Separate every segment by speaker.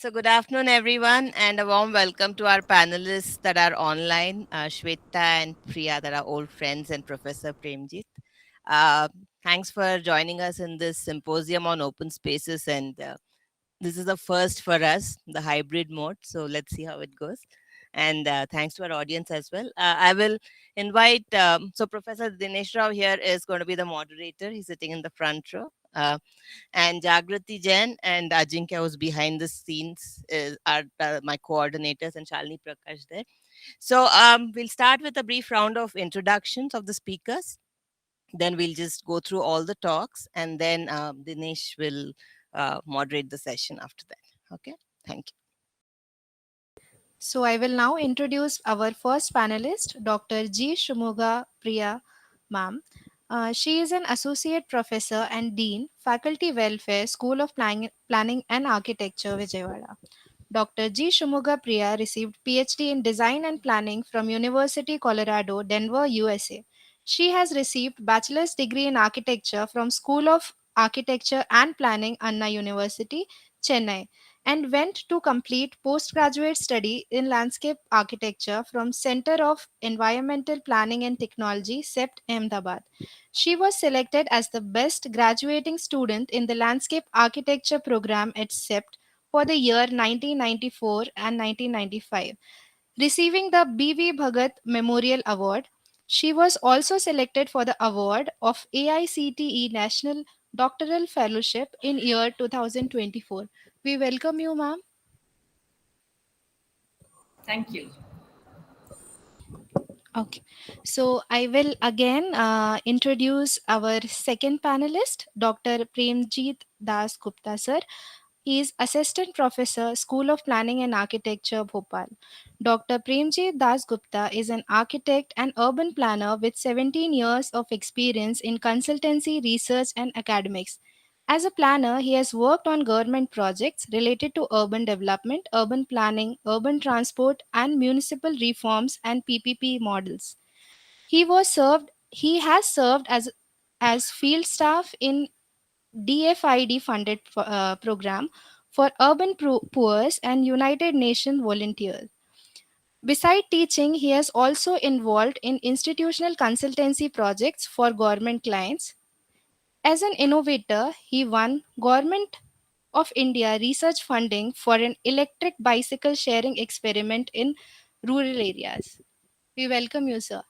Speaker 1: So, good afternoon, everyone, and a warm welcome to our panelists that are online, Shweta and Priya, that are old friends, and Professor Premjit. Uh, Thanks for joining us in this symposium on open spaces. And this is the first for us, the hybrid mode. So, let's see how it goes. And thanks to our audience as well. I will invite, Professor Dinesh Rao here is going to be the moderator. He's sitting in the front row. And Jagrati Jain and Ajinkya, who's behind the scenes, are my coordinators, and Shalini Prakash there. So we'll start with a brief round of introductions of the speakers. Then we'll just go through all the talks, and then Dinesh will moderate the session after that. Okay, thank you.
Speaker 2: So I will now introduce our first panelist, Dr. G. Shumuga Priya ma'am. She is an associate professor and dean, Faculty Welfare, School of Planning and Architecture, Vijayawada. Dr. G. Shumuga Priya received PhD in Design and Planning from University Colorado, Denver, USA. She has received bachelor's degree in architecture from School of Architecture and Planning, Anna University, Chennai, and went to complete postgraduate study in landscape architecture from Center of Environmental Planning and Technology, CEPT, Ahmedabad. She was selected as the best graduating student in the landscape architecture program at CEPT for the year 1994 and 1995, receiving the B.V. Bhagat Memorial Award. She was also selected for the award of AICTE National Doctoral Fellowship in year 2024. We welcome you, ma'am.
Speaker 3: Thank you.
Speaker 2: Okay, so I will again introduce our second panelist, Dr. Premjit Das Gupta sir. He is Assistant Professor, School of Planning and Architecture, Bhopal. Dr. Premjit Das Gupta is an architect and urban planner with 17 years of experience in consultancy, research, and academics. As a planner, he has worked on government projects related to urban development, urban planning, urban transport, and municipal reforms and PPP models. He has served as field staff in DFID funded program for urban poor and United Nations volunteers. Beside teaching, he is also involved in institutional consultancy projects for government clients. As an innovator, he won Government of India research funding for an electric bicycle sharing experiment in rural areas. We welcome you, sir.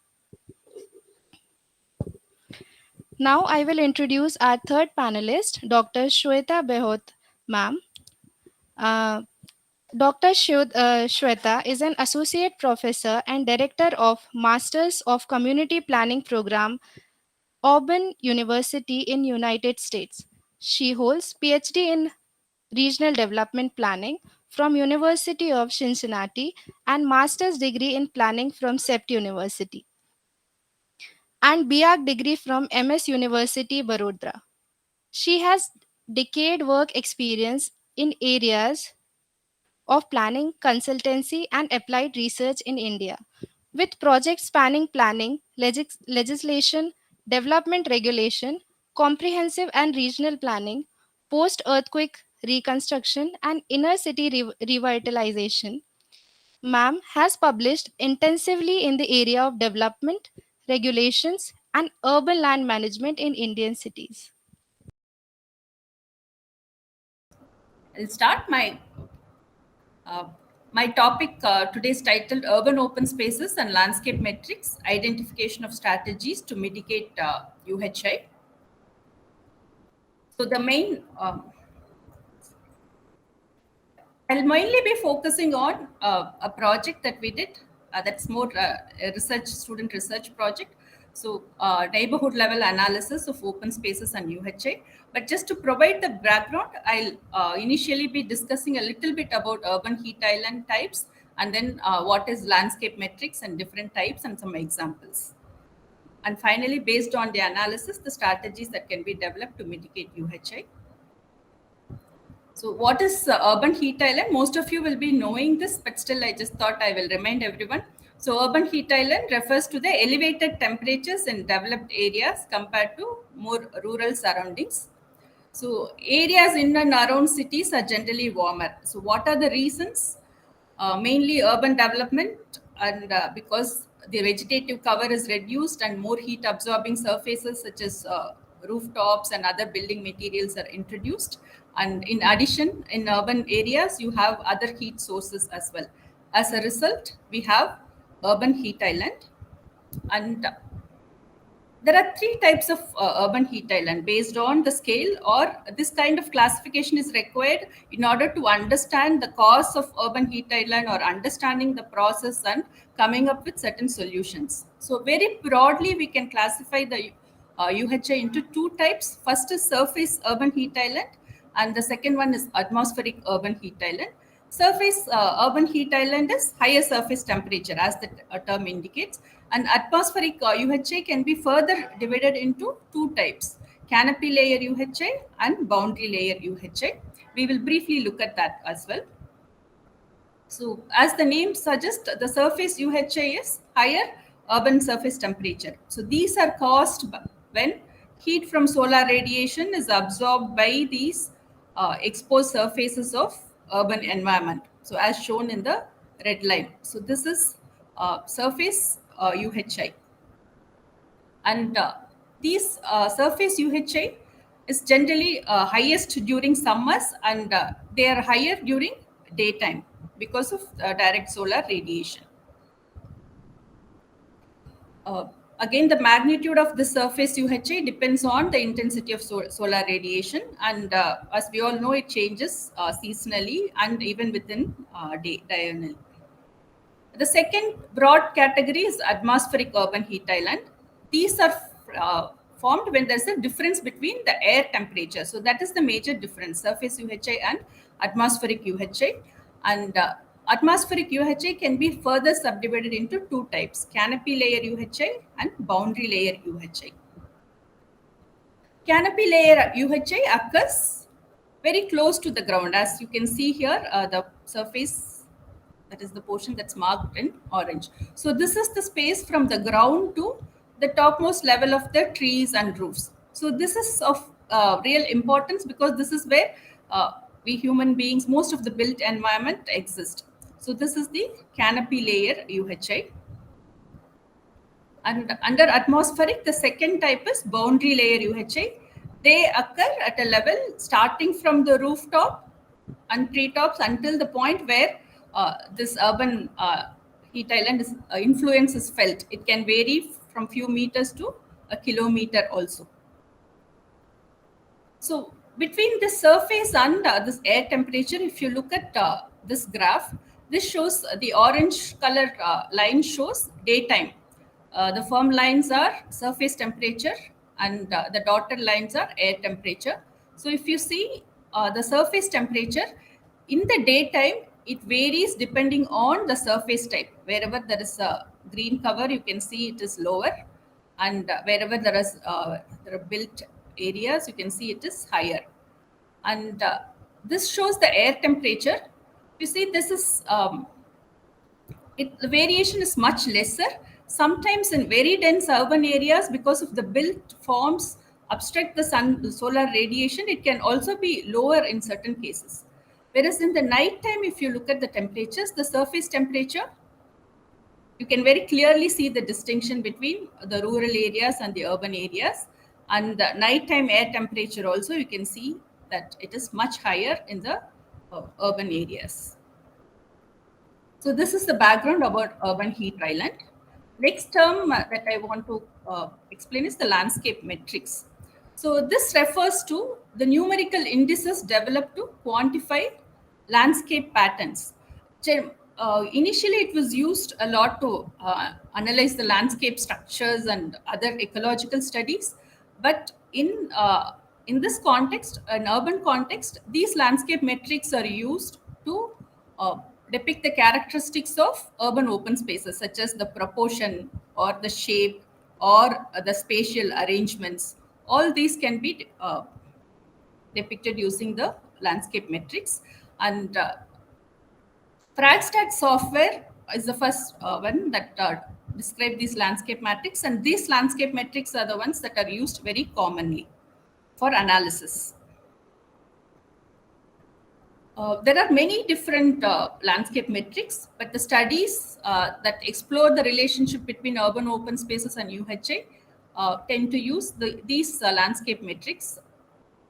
Speaker 2: Now I will introduce our third panelist, Dr. Shweta Behot, ma'am. Uh, Dr. Shweta is an associate professor and director of Masters of Community Planning program, Auburn University in United States. She holds PhD in Regional Development Planning from University of Cincinnati and master's degree in planning from CEPT University and BArch degree from MS University Barodara. She has decade work experience in areas of planning, consultancy, and applied research in India, with projects spanning planning, legislation, development regulation, comprehensive and regional planning, post earthquake reconstruction, and inner city revitalization. Ma'am has published intensively in the area of development, regulations, and urban land management in Indian cities.
Speaker 3: I'll start uh, my topic today's titled Urban Open Spaces and Landscape Metrics, Identification of Strategies to Mitigate UHI. So the main, I'll mainly be focusing on a project that we did. That's more a student research project. So neighborhood level analysis of open spaces and UHI. But just to provide the background, I'll initially be discussing a little bit about urban heat island types, and then what is landscape metrics and different types and some examples. And finally, based on the analysis, the strategies that can be developed to mitigate UHI. So what is urban heat island? Most of you will be knowing this, but still I just thought I will remind everyone. So urban heat island refers to the elevated temperatures in developed areas compared to more rural surroundings. So areas in and around cities are generally warmer. So what are the reasons? Mainly urban development, and because the vegetative cover is reduced and more heat absorbing surfaces such as rooftops and other building materials are introduced. And in addition, in urban areas, you have other heat sources as well. As a result, we have urban heat island. And there are three types of urban heat island based on the scale, or this kind of classification is required in order to understand the cause of urban heat island or understanding the process and coming up with certain solutions. So very broadly, we can classify the UHI into two types. First is surface urban heat island, and the second one is atmospheric urban heat island. Surface urban heat island is higher surface temperature, as the term indicates, and atmospheric UHI can be further divided into two types: canopy layer UHI and boundary layer UHI. We will briefly look at that as well. So, as the name suggests, the surface UHI is higher urban surface temperature. So, these are caused when heat from solar radiation is absorbed by these exposed surfaces of urban environment. So, as shown in the red line. So, this is surface UHI. And these surface UHI is generally highest during summers, and they are higher during daytime because of direct solar radiation. Again, the magnitude of the surface UHI depends on the intensity of solar radiation, and as we all know, it changes seasonally and even within diurnal. The second broad category is atmospheric urban heat island. These are formed when there's a difference between the air temperature. So that is the major difference, surface UHI and atmospheric UHI. And atmospheric UHI can be further subdivided into two types: canopy layer UHI and boundary layer UHI. Canopy layer UHI occurs very close to the ground. As you can see here, the surface, that is the portion that's marked in orange. So this is the space from the ground to the topmost level of the trees and roofs. So this is of real importance because this is where we human beings, most of the built environment exist. So this is the canopy layer UHI. And under atmospheric, the second type is boundary layer UHI. They occur at a level starting from the rooftop and treetops until the point where this urban heat island influence is felt. It can vary from few meters to a kilometer also. So between the surface and this air temperature, if you look at this graph, this shows the orange color line shows daytime. The firm lines are surface temperature, and the dotted lines are air temperature. So if you see the surface temperature in the daytime, it varies depending on the surface type. Wherever there is a green cover, you can see it is lower, and wherever there are built areas, you can see it is higher. And this shows the air temperature. You see, this is the variation is much lesser. Sometimes in very dense urban areas, because of the built forms obstruct the solar radiation, it can also be lower in certain cases. Whereas in the night time, if you look at the temperatures, the surface temperature, you can very clearly see the distinction between the rural areas and the urban areas. And the nighttime air temperature also, you can see that it is much higher in the urban areas. So this is the background about urban heat island. Next term that I want to explain is the landscape metrics. So this refers to the numerical indices developed to quantify landscape patterns. Initially, it was used a lot to analyze the landscape structures and other ecological studies. But in this context, an urban context, these landscape metrics are used to depict the characteristics of urban open spaces, such as the proportion or the shape or the spatial arrangements. All these can be depicted using the landscape metrics. And Fragstat software is the first one that describe these landscape metrics, and these landscape metrics are the ones that are used very commonly for analysis. There are many different landscape metrics, but the studies that explore the relationship between urban open spaces and UHA tend to use these landscape metrics,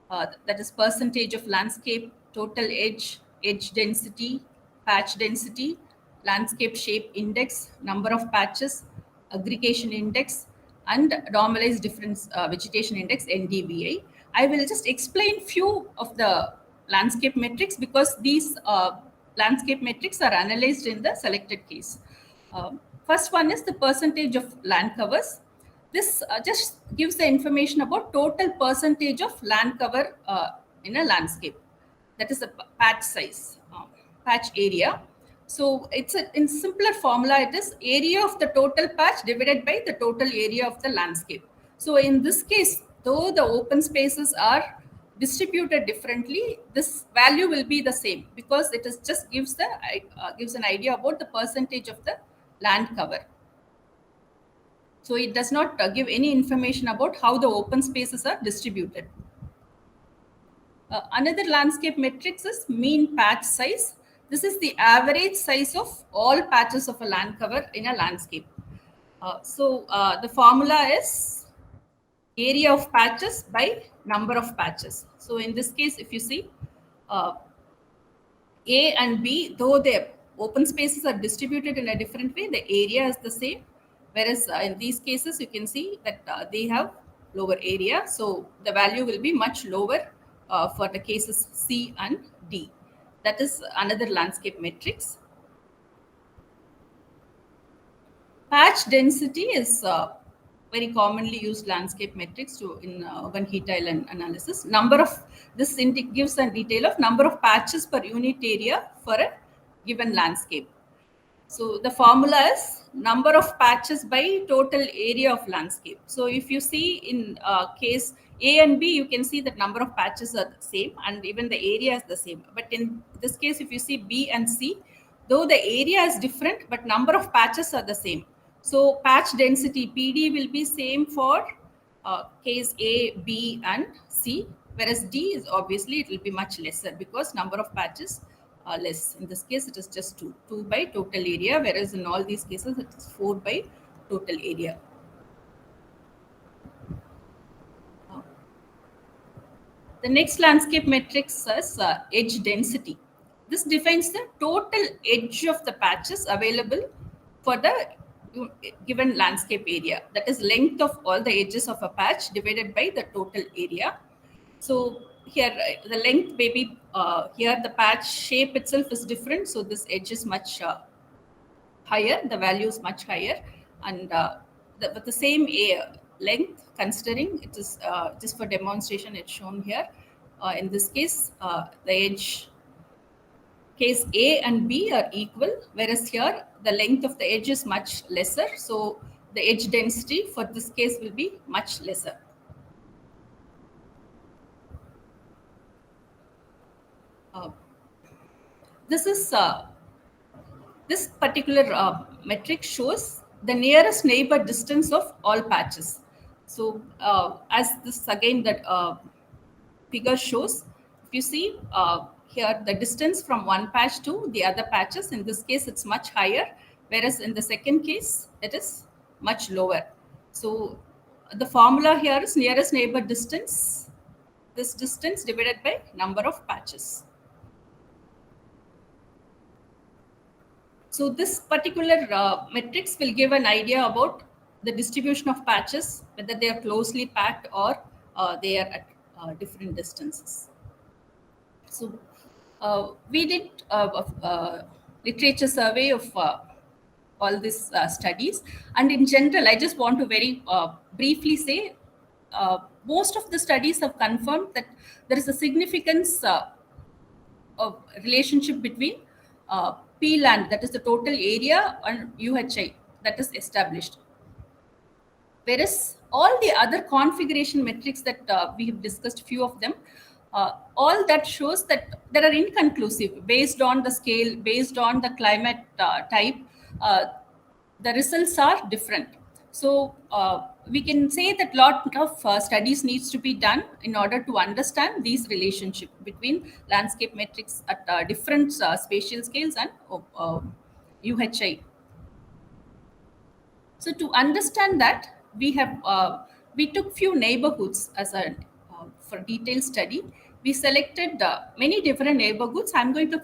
Speaker 3: that is percentage of landscape, total edge density, patch density, landscape shape index, number of patches, aggregation index, and normalized difference vegetation index, NDVI. I will just explain few of the landscape metrics because these landscape metrics are analyzed in the selected case. First one is the percentage of land covers. This just gives the information about total percentage of land cover in a landscape. That is the patch size, patch area. So it's in simpler formula, it is area of the total patch divided by the total area of the landscape. So in this case, though the open spaces are distributed differently, this value will be the same because it is just gives an idea about the percentage of the land cover. So it does not give any information about how the open spaces are distributed. Another landscape matrix is mean patch size. This is the average size of all patches of a land cover in a landscape. The formula is area of patches by number of patches. So in this case, if you see, A and B, though their open spaces are distributed in a different way, the area is the same. Whereas in these cases, you can see that they have lower area. So the value will be much lower for the cases C and D. That is another landscape matrix. Patch density is very commonly used landscape metrics in urban heat island analysis. This gives a detail of number of patches per unit area for a given landscape. So the formula is number of patches by total area of landscape. So if you see in case A and B, you can see that number of patches are the same and even the area is the same. But in this case, if you see B and C, though the area is different, but number of patches are the same. So patch density PD will be same for case A, B and C, whereas D is obviously it will be much lesser because number of patches are less. In this case, it is just 2 by total area, whereas in all these cases, it is 4 by total area. The next landscape matrix is edge density. This defines the total edge of the patches available for the given landscape area. That is length of all the edges of a patch divided by the total area. So here the length maybe here the patch shape itself is different. So this edge is much higher. The value is much higher, and with the same length, considering it is just for demonstration, it's shown here. In this case, the edge case A and B are equal, whereas here the length of the edge is much lesser. So the edge density for this case will be much lesser. This particular metric shows the nearest neighbor distance of all patches. So as this again that figure shows, if you see here the distance from one patch to the other patches, in this case it's much higher, whereas in the second case it is much lower. So the formula here is nearest neighbor distance, this distance divided by number of patches. So this particular matrix will give an idea about the distribution of patches, whether they are closely packed or they are at different distances. So we did a literature survey of all these studies, and in general, I just want to very briefly say most of the studies have confirmed that there is a significance of relationship between P land, that is the total area, and UHI, that is established. Whereas all the other configuration metrics that we have discussed, few of them, all that shows that there are inconclusive based on the scale, based on the climate type. The results are different. So we can say that lot of studies needs to be done in order to understand these relationship between landscape metrics at different spatial scales and UHI. So to understand that, we took few neighborhoods as a for detailed study. We selected many different neighborhoods. I'm going to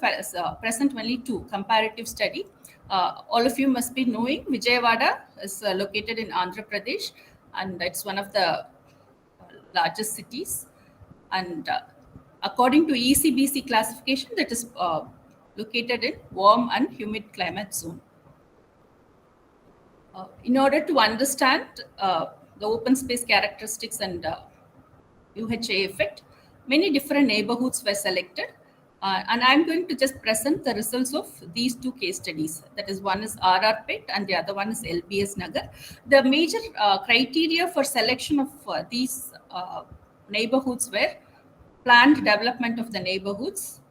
Speaker 3: present only two comparative study. All of you must be knowing Vijayawada is located in Andhra Pradesh, and it's one of the largest cities. And according to ECBC classification, that is located in warm and humid climate zone. In order to understand the open space characteristics and UHA effect, many different neighborhoods were selected. And I'm going to just present the results of these two case studies. That is, one is RR-PET and the other one is LBS Nagar. The major criteria for selection of these neighborhoods were planned development of the neighborhoods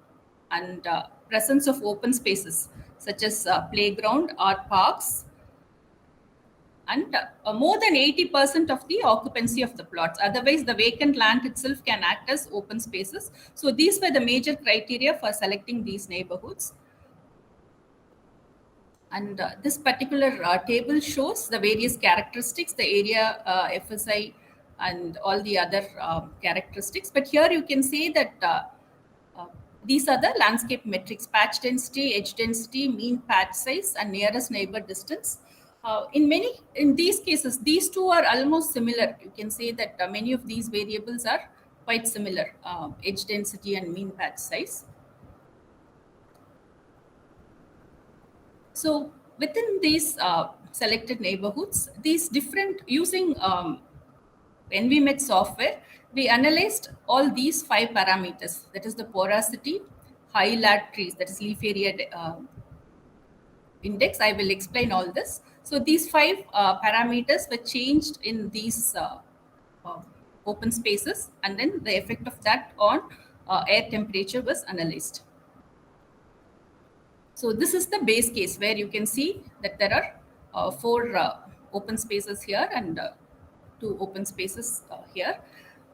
Speaker 3: and presence of open spaces such as playground or parks, and more than 80% of the occupancy of the plots. Otherwise, the vacant land itself can act as open spaces. So these were the major criteria for selecting these neighborhoods. And this particular table shows the various characteristics, the area, FSI, and all the other characteristics. But here you can see that uh, these are the landscape metrics: patch density, edge density, mean patch size, and nearest neighbor distance. In these cases, these two are almost similar. You can say that many of these variables are quite similar, edge density and mean patch size. So within these selected neighborhoods, these different, using NVMET software, we analyzed all these 5 parameters. That is the porosity, high lat trees, that is leaf area index. I will explain all this. So these 5 parameters were changed in these open spaces, and then the effect of that on air temperature was analyzed. So this is the base case where you can see that there are 4 open spaces here and 2 open spaces here.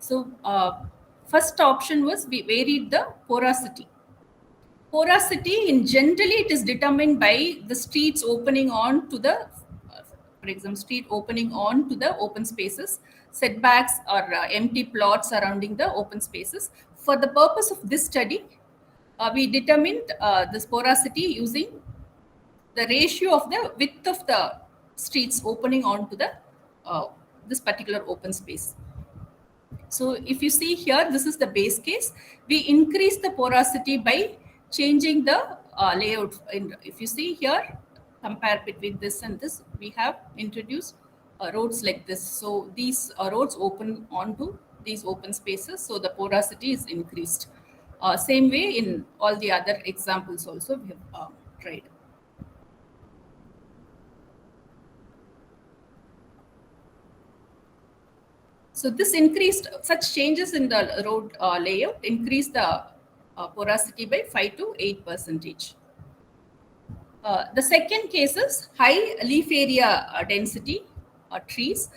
Speaker 3: So first option was we varied the porosity. Porosity, in generally, it is determined by the streets opening on to the, for example, street opening on to the open spaces, setbacks or empty plots surrounding the open spaces. For the purpose of this study, we determined this porosity using the ratio of the width of the streets opening onto the this particular open space. So if you see here, this is the base case. We increase the porosity by changing the layout. And if you see here, compare between this and this, we have introduced roads like this. So these roads open onto these open spaces, so the porosity is increased. Same way in all the other examples also we have tried. So this increased, such changes in the road layout increased the porosity by 5 to 8%. The second case is high leaf area density trees.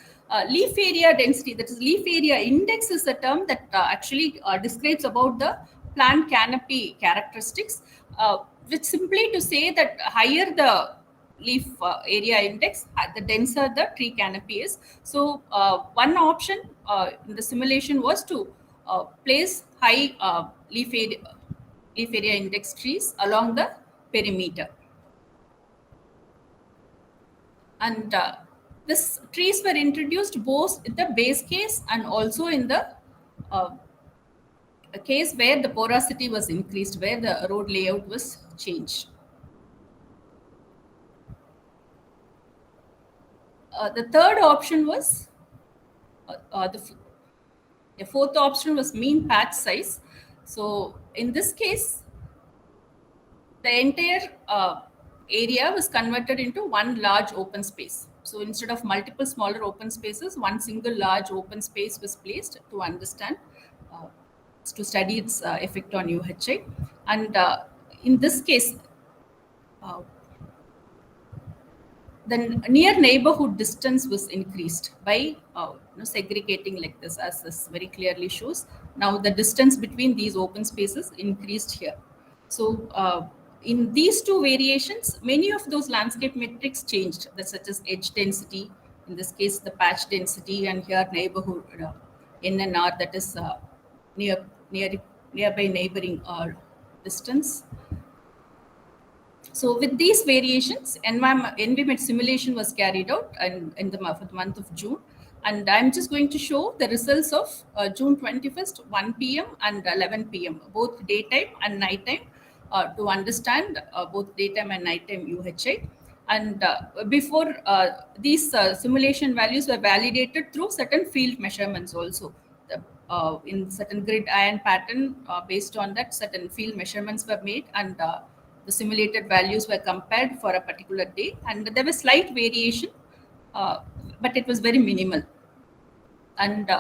Speaker 3: Leaf area density, that is leaf area index, is a term that actually describes about the plant canopy characteristics, which simply to say that higher the leaf area index, the denser the tree canopy is. So one option in the simulation was to place high leaf area index trees along the perimeter. And these trees were introduced both in the base case and also in the case where the porosity was increased, where the road layout was changed. The third option was, the fourth option was mean patch size. So in this case, the entire area was converted into one large open space. So instead of multiple smaller open spaces, one single large open space was placed to understand, to study its effect on UHI. And in this case, the near neighborhood distance was increased by segregating like this, as this very clearly shows. Now the distance between these open spaces increased here. So in these two variations, many of those landscape metrics changed, such as edge density, in this case the patch density, and here neighborhood NNR, that is nearby neighboring distance. So with these variations, environment simulation was carried out in the month of June. And I'm just going to show the results of June 21st, 1 p.m. and 11 p.m., both daytime and nighttime, to understand both daytime and nighttime UHI. And before these simulation values were validated through certain field measurements also. In certain grid ion pattern, based on that, certain field measurements were made, and the simulated values were compared for a particular day, and there was slight variation, but it was very minimal. And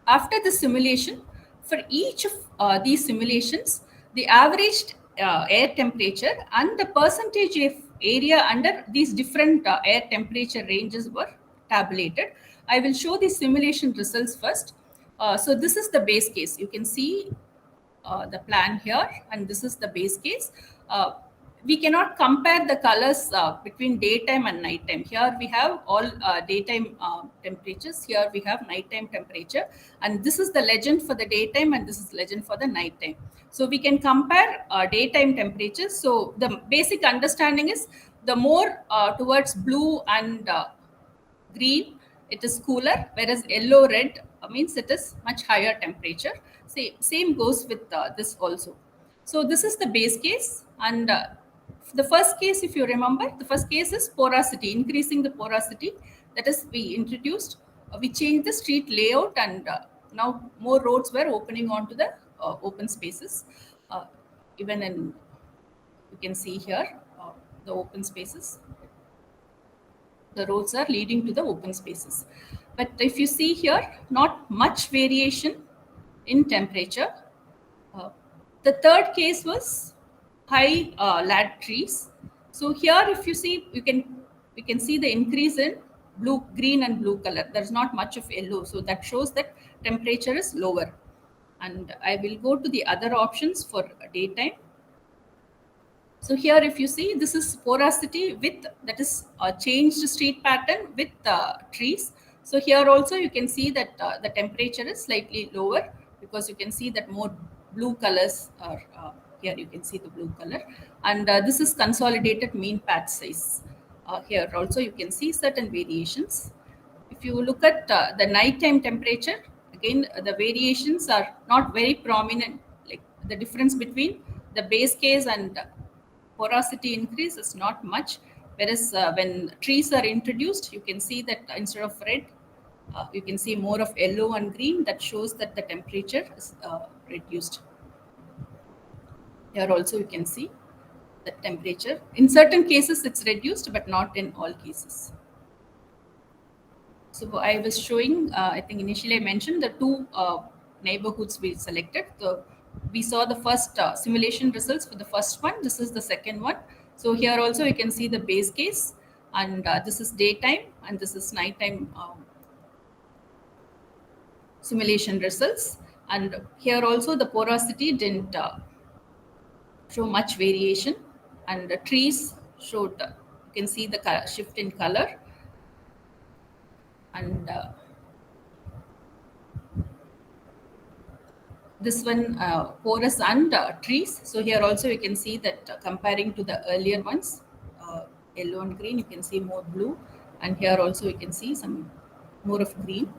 Speaker 3: after the simulation, for each of these simulations, the averaged air temperature and the percentage of area under these different air temperature ranges were tabulated. I will show the simulation results first. So this is the base case. You can see the plan here, and this is the base case. We cannot compare the colors between daytime and nighttime. Here we have all daytime temperatures. Here we have nighttime temperature, and this is the legend for the daytime, and this is legend for the nighttime. So we can compare daytime temperatures. So the basic understanding is the more towards blue and green, it is cooler, whereas yellow red means it is much higher temperature. Same goes with this also. So this is the base case, and the first case, if you remember, the first case is porosity, increasing the porosity. That is, we introduced, we changed the street layout, and now more roads were opening onto the open spaces. Even in, you can see here, the open spaces. The roads are leading to the open spaces. But if you see here, not much variation in temperature. The third case was high lad trees. So here, if you see, we can see the increase in blue, green and blue color. There's not much of yellow. So that shows that temperature is lower. And I will go to the other options for daytime. So here, if you see, this is porosity with, that is changed street pattern with trees. So here also you can see that the temperature is slightly lower, because you can see that more blue colors are here. You can see the blue color, and this is consolidated mean patch size. Here also you can see certain variations. If you look at the nighttime temperature, again the variations are not very prominent. Like the difference between the base case and porosity increase is not much, whereas when trees are introduced, you can see that instead of red, you can see more of yellow and green. That shows that the temperature is reduced. Here also you can see the temperature. In certain cases it's reduced, but not in all cases. So I was showing, I think initially I mentioned the two neighborhoods we selected. We saw the first simulation results for the first one. This is the second one. So here also you can see the base case, and this is daytime, and this is nighttime simulation results. And here also the porosity didn't show much variation, and the trees showed, you can see the shift in color, and this one porous and trees. So here also you can see that comparing to the earlier ones, yellow and green, you can see more blue, and here also you can see some more of green.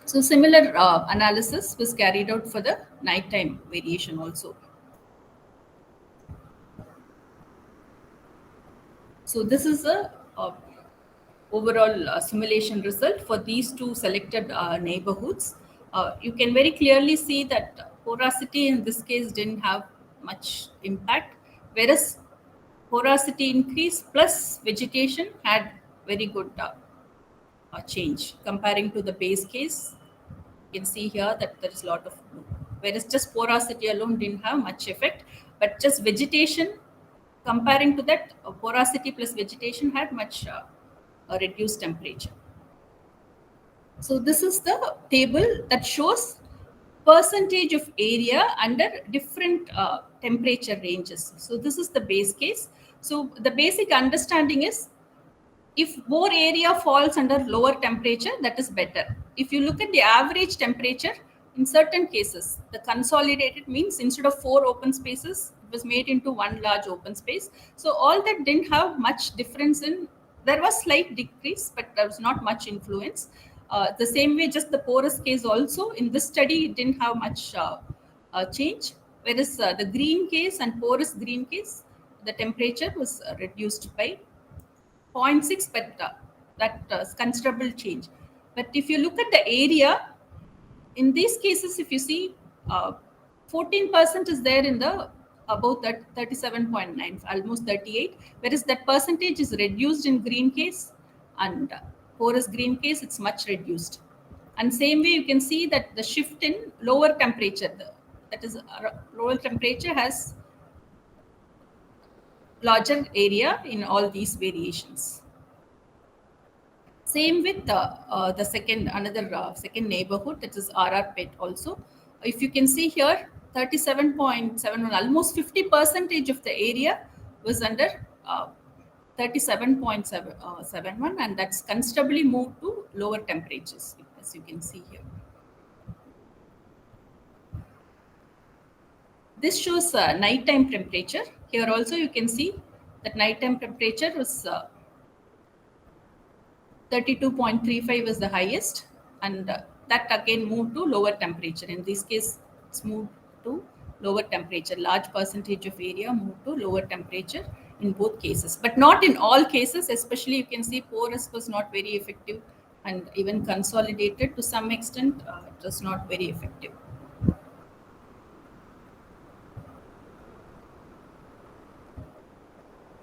Speaker 3: So similar analysis was carried out for the nighttime variation also. So this is a overall simulation result for these two selected neighborhoods. You can very clearly see that porosity in this case didn't have much impact, whereas porosity increase plus vegetation had very good change comparing to the base case. You can see here that there is a lot of blue, whereas just porosity alone didn't have much effect, but just vegetation comparing to that, porosity plus vegetation had much reduced temperature. So this is the table that shows percentage of area under different temperature ranges. So this is the base case. So the basic understanding is, if more area falls under lower temperature, that is better. If you look at the average temperature, in certain cases, the consolidated means instead of 4 open spaces, it was made into one large open space. So all that didn't have much difference in, there was slight decrease, but there was not much influence. The same way, just the porous case also, in this study, it didn't have much change. Whereas the green case and porous green case, the temperature was reduced by 0.6, but that considerable change. But if you look at the area, in these cases, if you see, 14% is there in the about that 37.9, almost 38, whereas that percentage is reduced in green case, and porous green case, it's much reduced. And same way, you can see that the shift in lower temperature, that is lower temperature has larger area in all these variations. Same with the second, another second neighborhood, that is RR also. If you can see here, 37.71, almost 50% of the area was under 37.71, and that's considerably moved to lower temperatures, as you can see here. This shows nighttime temperature. Here also you can see that nighttime temperature was 32.35 is the highest, and that again moved to lower temperature. In this case, it's moved to lower temperature. Large percentage of area moved to lower temperature in both cases, but not in all cases. Especially, you can see porous was not very effective, and even consolidated to some extent, it was not very effective.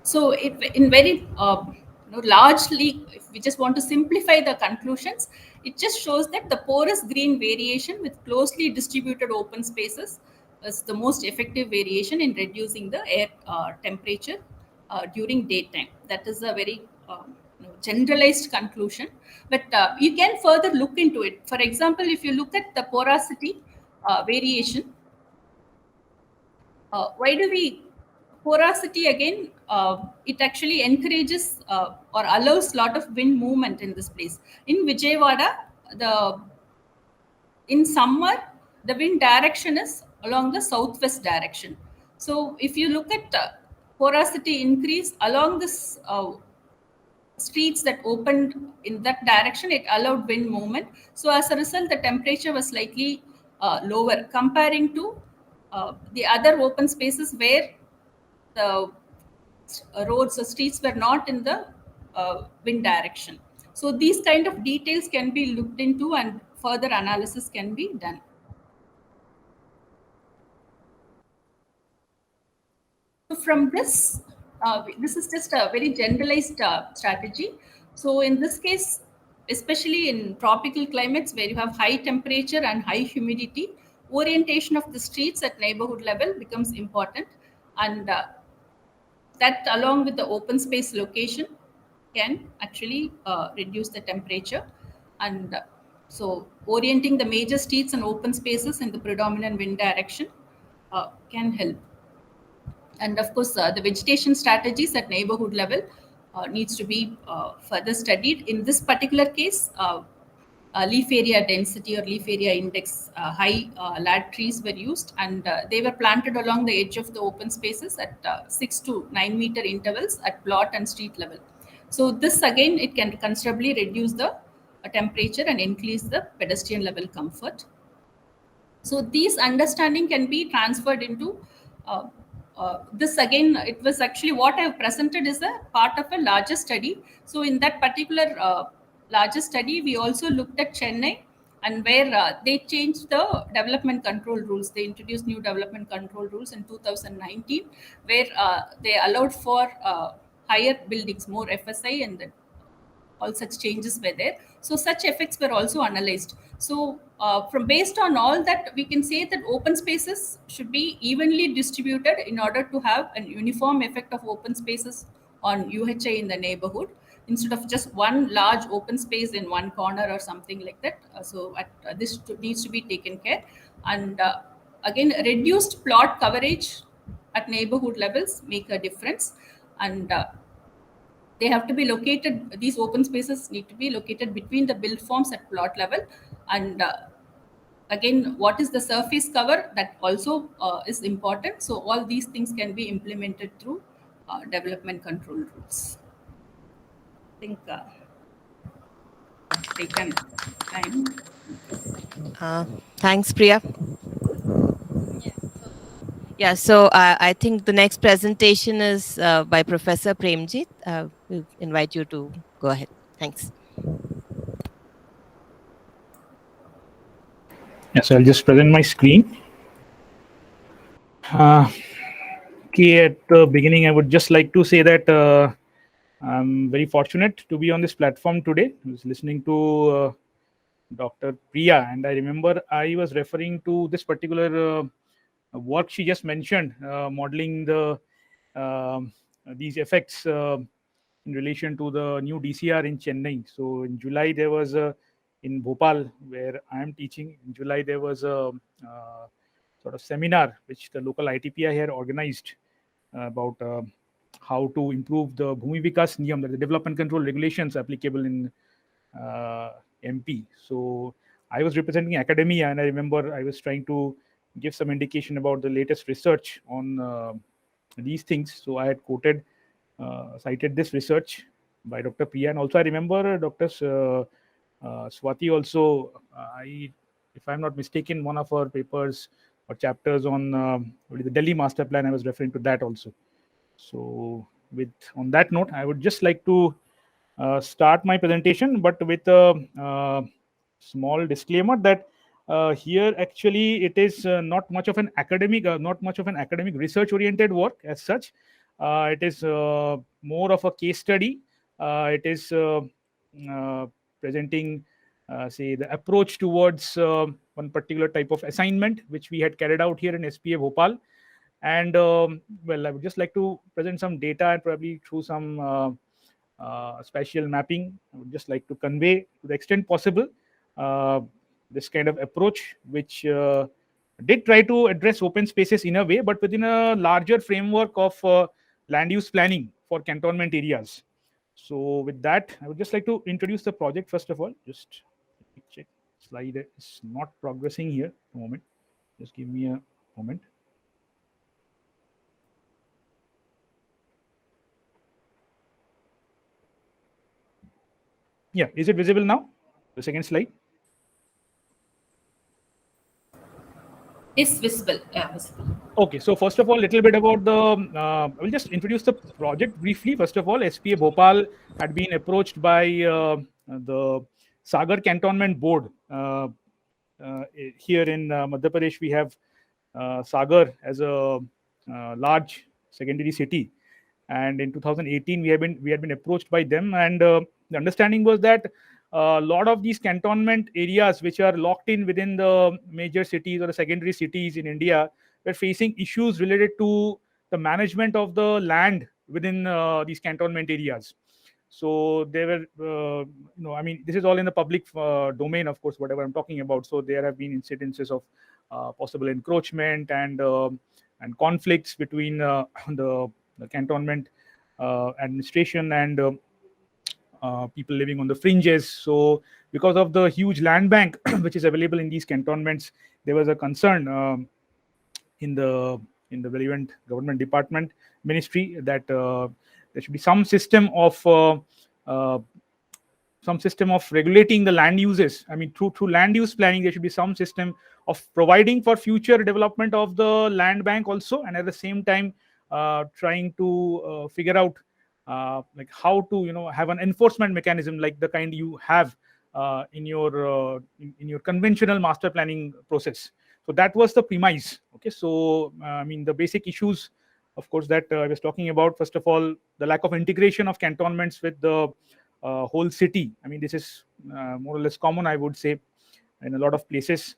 Speaker 3: So, in very largely, if we just want to simplify the conclusions, it just shows that the porous green variation with closely distributed open spaces is the most effective variation in reducing the air temperature during daytime. That is a very generalized conclusion, but you can further look into it. For example, if you look at the porosity variation, why do we porosity again? It actually encourages or allows a lot of wind movement in this place. In Vijayawada, in summer, the wind direction is along the southwest direction. So if you look at porosity increase along this streets that opened in that direction, it allowed wind movement. So as a result, the temperature was slightly lower comparing to the other open spaces where the roads or streets were not in the wind direction. So these kind of details can be looked into, and further analysis can be done. So from this, this is just a very generalized strategy. So in this case, especially in tropical climates where you have high temperature and high humidity, orientation of the streets at neighborhood level becomes important, and that along with the open space location can actually reduce the temperature. And so orienting the major streets and open spaces in the predominant wind direction can help. And of course, the vegetation strategies at neighborhood level needs to be further studied. In this particular case, leaf area density or leaf area index, high lad trees were used, and they were planted along the edge of the open spaces at 6 to 9 meter intervals at plot and street level. So this again, it can considerably reduce the temperature and increase the pedestrian level comfort. So these understanding can be transferred into this again. It was actually what I have presented is a part of a larger study. So in that particular larger study, we also looked at Chennai, and where they changed the development control rules. They introduced new development control rules in 2019, where they allowed for higher buildings, more FSI, and all such changes were there. So such effects were also analyzed. So from based on all that, we can say that open spaces should be evenly distributed in order to have an uniform effect of open spaces on UHA in the neighborhood, instead of just one large open space in one corner or something like that. This needs to be taken care. And again, reduced plot coverage at neighborhood levels make a difference. And they have to be located, these open spaces need to be located between the build forms at plot level. And again, what is the surface cover, that also is important. So all these things can be implemented through development control rules. I think I've taken time.
Speaker 1: Thanks, Priya. Yeah, so I think the next presentation is by Professor Premjit. We'll invite you to go ahead. Thanks.
Speaker 4: Yes, I'll just present my screen. Okay, at the beginning, I would just like to say that I'm very fortunate to be on this platform today. I was listening to Dr. Priya, and I remember I was referring to this particular work she just mentioned, modeling these effects in relation to the new DCR in Chennai. So in July there was in Bhopal, where I am teaching. In July there was a sort of seminar which the local ITPI had organized about how to improve the Bhumi Vikas Niyam, the development control regulations applicable in MP. So I was representing academia, and I remember I was trying to give some indication about the latest research on these things. So I had cited this research by Dr. Priya, and also I remember Dr. Swati also. If I'm not mistaken, one of her papers or chapters on the Delhi master plan, I was referring to that also. So on that note, I would just like to start my presentation, but with a small disclaimer that here actually it is not much of an academic research oriented work as such. It is more of a case study. It is presenting say the approach towards one particular type of assignment which we had carried out here in SPA Bhopal. And well, I would just like to present some data and probably through some spatial mapping. I would just like to convey to the extent possible this kind of approach, which did try to address open spaces in a way, but within a larger framework of land use planning for cantonment areas. So with that, I would just like to introduce the project first of all. Just let me check. Slide is not progressing here. A moment. Just give me a moment. Yeah, is it visible now? The second slide.
Speaker 3: Is visible. Yeah, visible.
Speaker 4: Okay, so first of all, a little bit about I will just introduce the project briefly. First of all, SPA Bhopal had been approached by the Sagar Cantonment Board. Here in Madhya Pradesh, we have Sagar as a large secondary city, and in 2018 we had been approached by them, and the understanding was that a lot of these cantonment areas which are locked in within the major cities or the secondary cities in India were facing issues related to the management of the land within these cantonment areas. So they were I mean, this is all in the public domain, of course, whatever I'm talking about. So there have been incidences of possible encroachment and conflicts between the cantonment administration and people living on the fringes. So because of the huge land bank which is available in these cantonments, there was a concern in the relevant government department ministry that there should be some system of regulating the land uses. I mean, through land use planning, there should be some system of providing for future development of the land bank also, and at the same time trying to figure out like how to have an enforcement mechanism like the kind you have in your conventional master planning process. So that was the premise. Okay, so I mean, the basic issues, of course, that I was talking about. First of all, the lack of integration of cantonments with the whole city. I mean, this is more or less common, I would say, in a lot of places,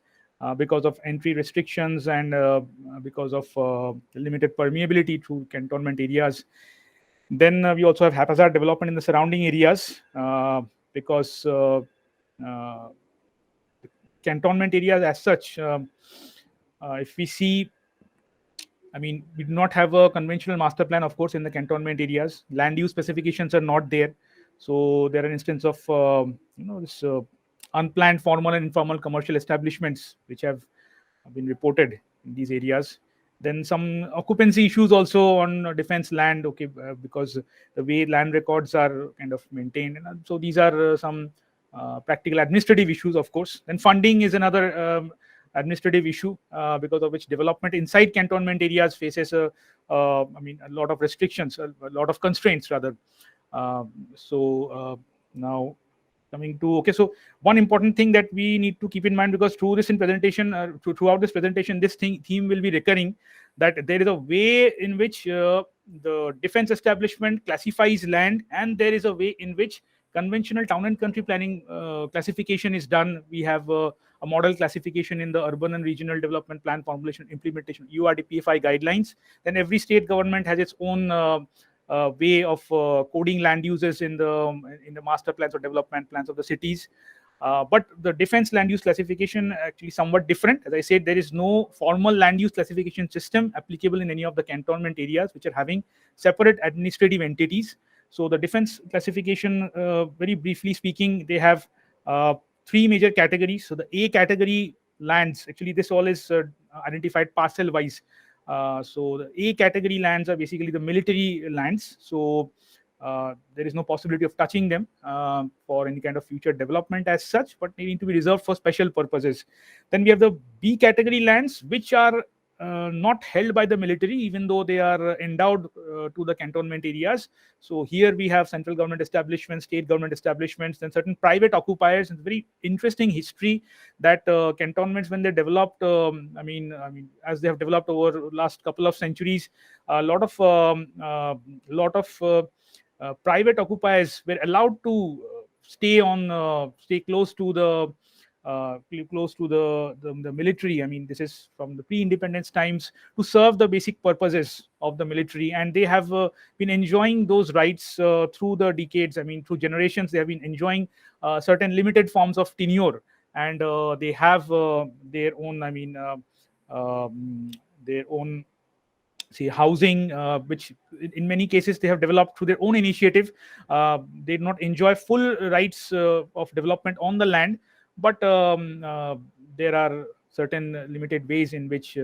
Speaker 4: because of entry restrictions and because of limited permeability through cantonment areas. Then we also have haphazard development in the surrounding areas, because uh, cantonment areas as such, if we see, I mean, we do not have a conventional master plan, of course, in the cantonment areas. Land use specifications are not there. So there are instances of this unplanned formal and informal commercial establishments which have been reported in these areas. Then some occupancy issues also on defense land, okay, because the way land records are kind of maintained. And so these are some practical administrative issues, of course. Then funding is another administrative issue, because of which development inside cantonment areas faces I mean, a lot of restrictions, a lot of constraints rather. Now coming to, okay, so one important thing that we need to keep in mind, because through this in presentation, throughout this presentation, this theme will be recurring, that there is a way in which the defense establishment classifies land, and there is a way in which conventional town and country planning classification is done. We have a model classification in the urban and regional development plan formulation implementation URDPFI guidelines. Then every state government has its own way of coding land uses in the master plans or development plans of the cities. But the defense land use classification actually somewhat different. As I said, there is no formal land use classification system applicable in any of the cantonment areas which are having separate administrative entities. So the defense classification, very briefly speaking, they have three major categories. So the A category lands, actually this all is identified parcel wise. So the A category lands are basically the military lands. So there is no possibility of touching them for any kind of future development as such, but they need to be reserved for special purposes. Then we have the B category lands, which are not held by the military, even though they are endowed to the cantonment areas. So here we have central government establishments, state government establishments, and certain private occupiers. It's a very interesting history that cantonments, when they developed, as they have developed over last couple of centuries, a lot of private occupiers were allowed to stay close to the the military. I mean, this is from the pre-independence times, to serve the basic purposes of the military, and they have been enjoying those rights through the decades. I mean, through generations, they have been enjoying certain limited forms of tenure, and they have their own. Their own, say, housing, which in many cases they have developed through their own initiative. They do not enjoy full rights of development on the land, but there are certain limited ways in which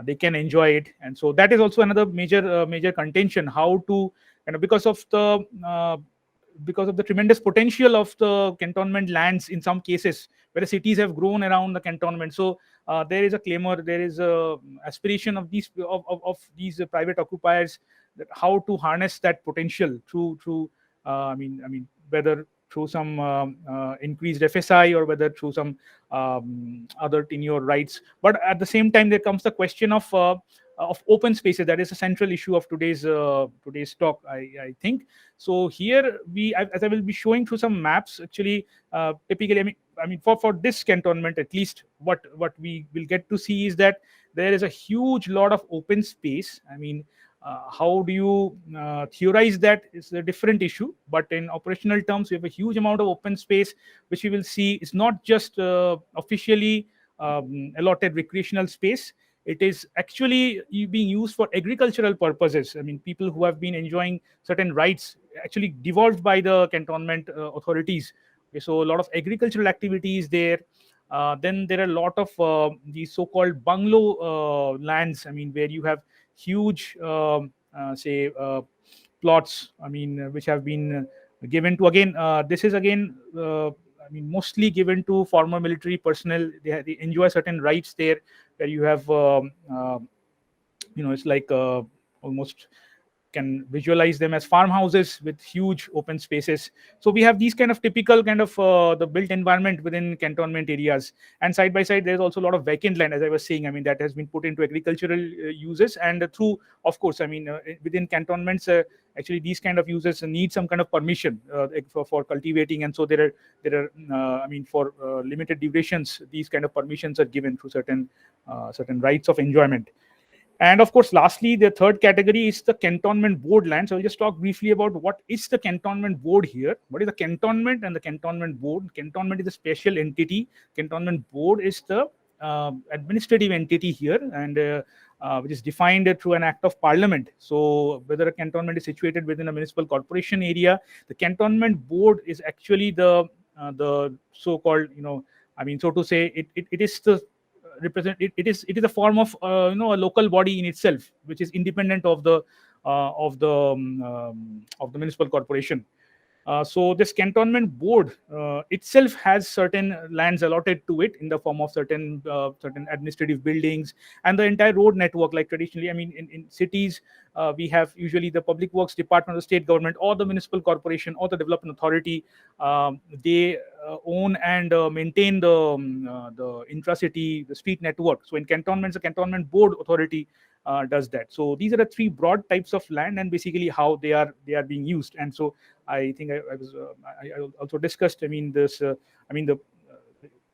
Speaker 4: they can enjoy it. And so that is also another major contention, how to, because of the tremendous potential of the cantonment lands in some cases, where the cities have grown around the cantonment. So there is a clamor, there is a aspiration of these private occupiers, that how to harness that potential through whether through some increased FSI, or whether through some other tenure rights. But at the same time, there comes the question of open spaces. That is a central issue of today's talk, I think. So here as I will be showing through some maps, actually, typically, for this cantonment, at least, what we will get to see is that there is a huge lot of open space. How do you theorize that is a different issue, but in operational terms, we have a huge amount of open space, which we will see is not just officially allotted recreational space. It is actually being used for agricultural purposes. People who have been enjoying certain rights, actually devolved by the cantonment authorities. Okay, so a lot of agricultural activities there. Then there are a lot of these so-called bungalow lands, where you have huge, plots, which have been given to, again, this is again, mostly given to former military personnel. They enjoy certain rights there, where you have, it's like almost can visualize them as farmhouses with huge open spaces. So we have these kind of typical kind of the built environment within cantonment areas, and side by side there's also a lot of vacant land, as I was saying. I mean, that has been put into agricultural uses, and through, of course, I mean, within cantonments, actually these kind of uses need some kind of permission for cultivating, and so there are I mean, for limited durations, these kind of permissions are given through certain rights of enjoyment. And of course, lastly, the third category is the cantonment board land. So I'll just talk briefly about what is the cantonment board here. What is the cantonment and the cantonment board? Cantonment is a special entity. Cantonment board is the administrative entity here, and which is defined through an act of parliament. So whether a cantonment is situated within a municipal corporation area, the cantonment board is actually the so-called, I mean, so to say, it is the it is a form of a local body in itself, which is independent of the municipal corporation. So this cantonment board itself has certain lands allotted to it in the form of certain administrative buildings and the entire road network. Like traditionally, I mean, in cities, we have usually the public works department of the state government or the municipal corporation or the development authority. They own and maintain the intracity, the street network. So in cantonments, the cantonment board authority does that. So these are the three broad types of land, and basically how they are being used. And so I think I also discussed. I mean, the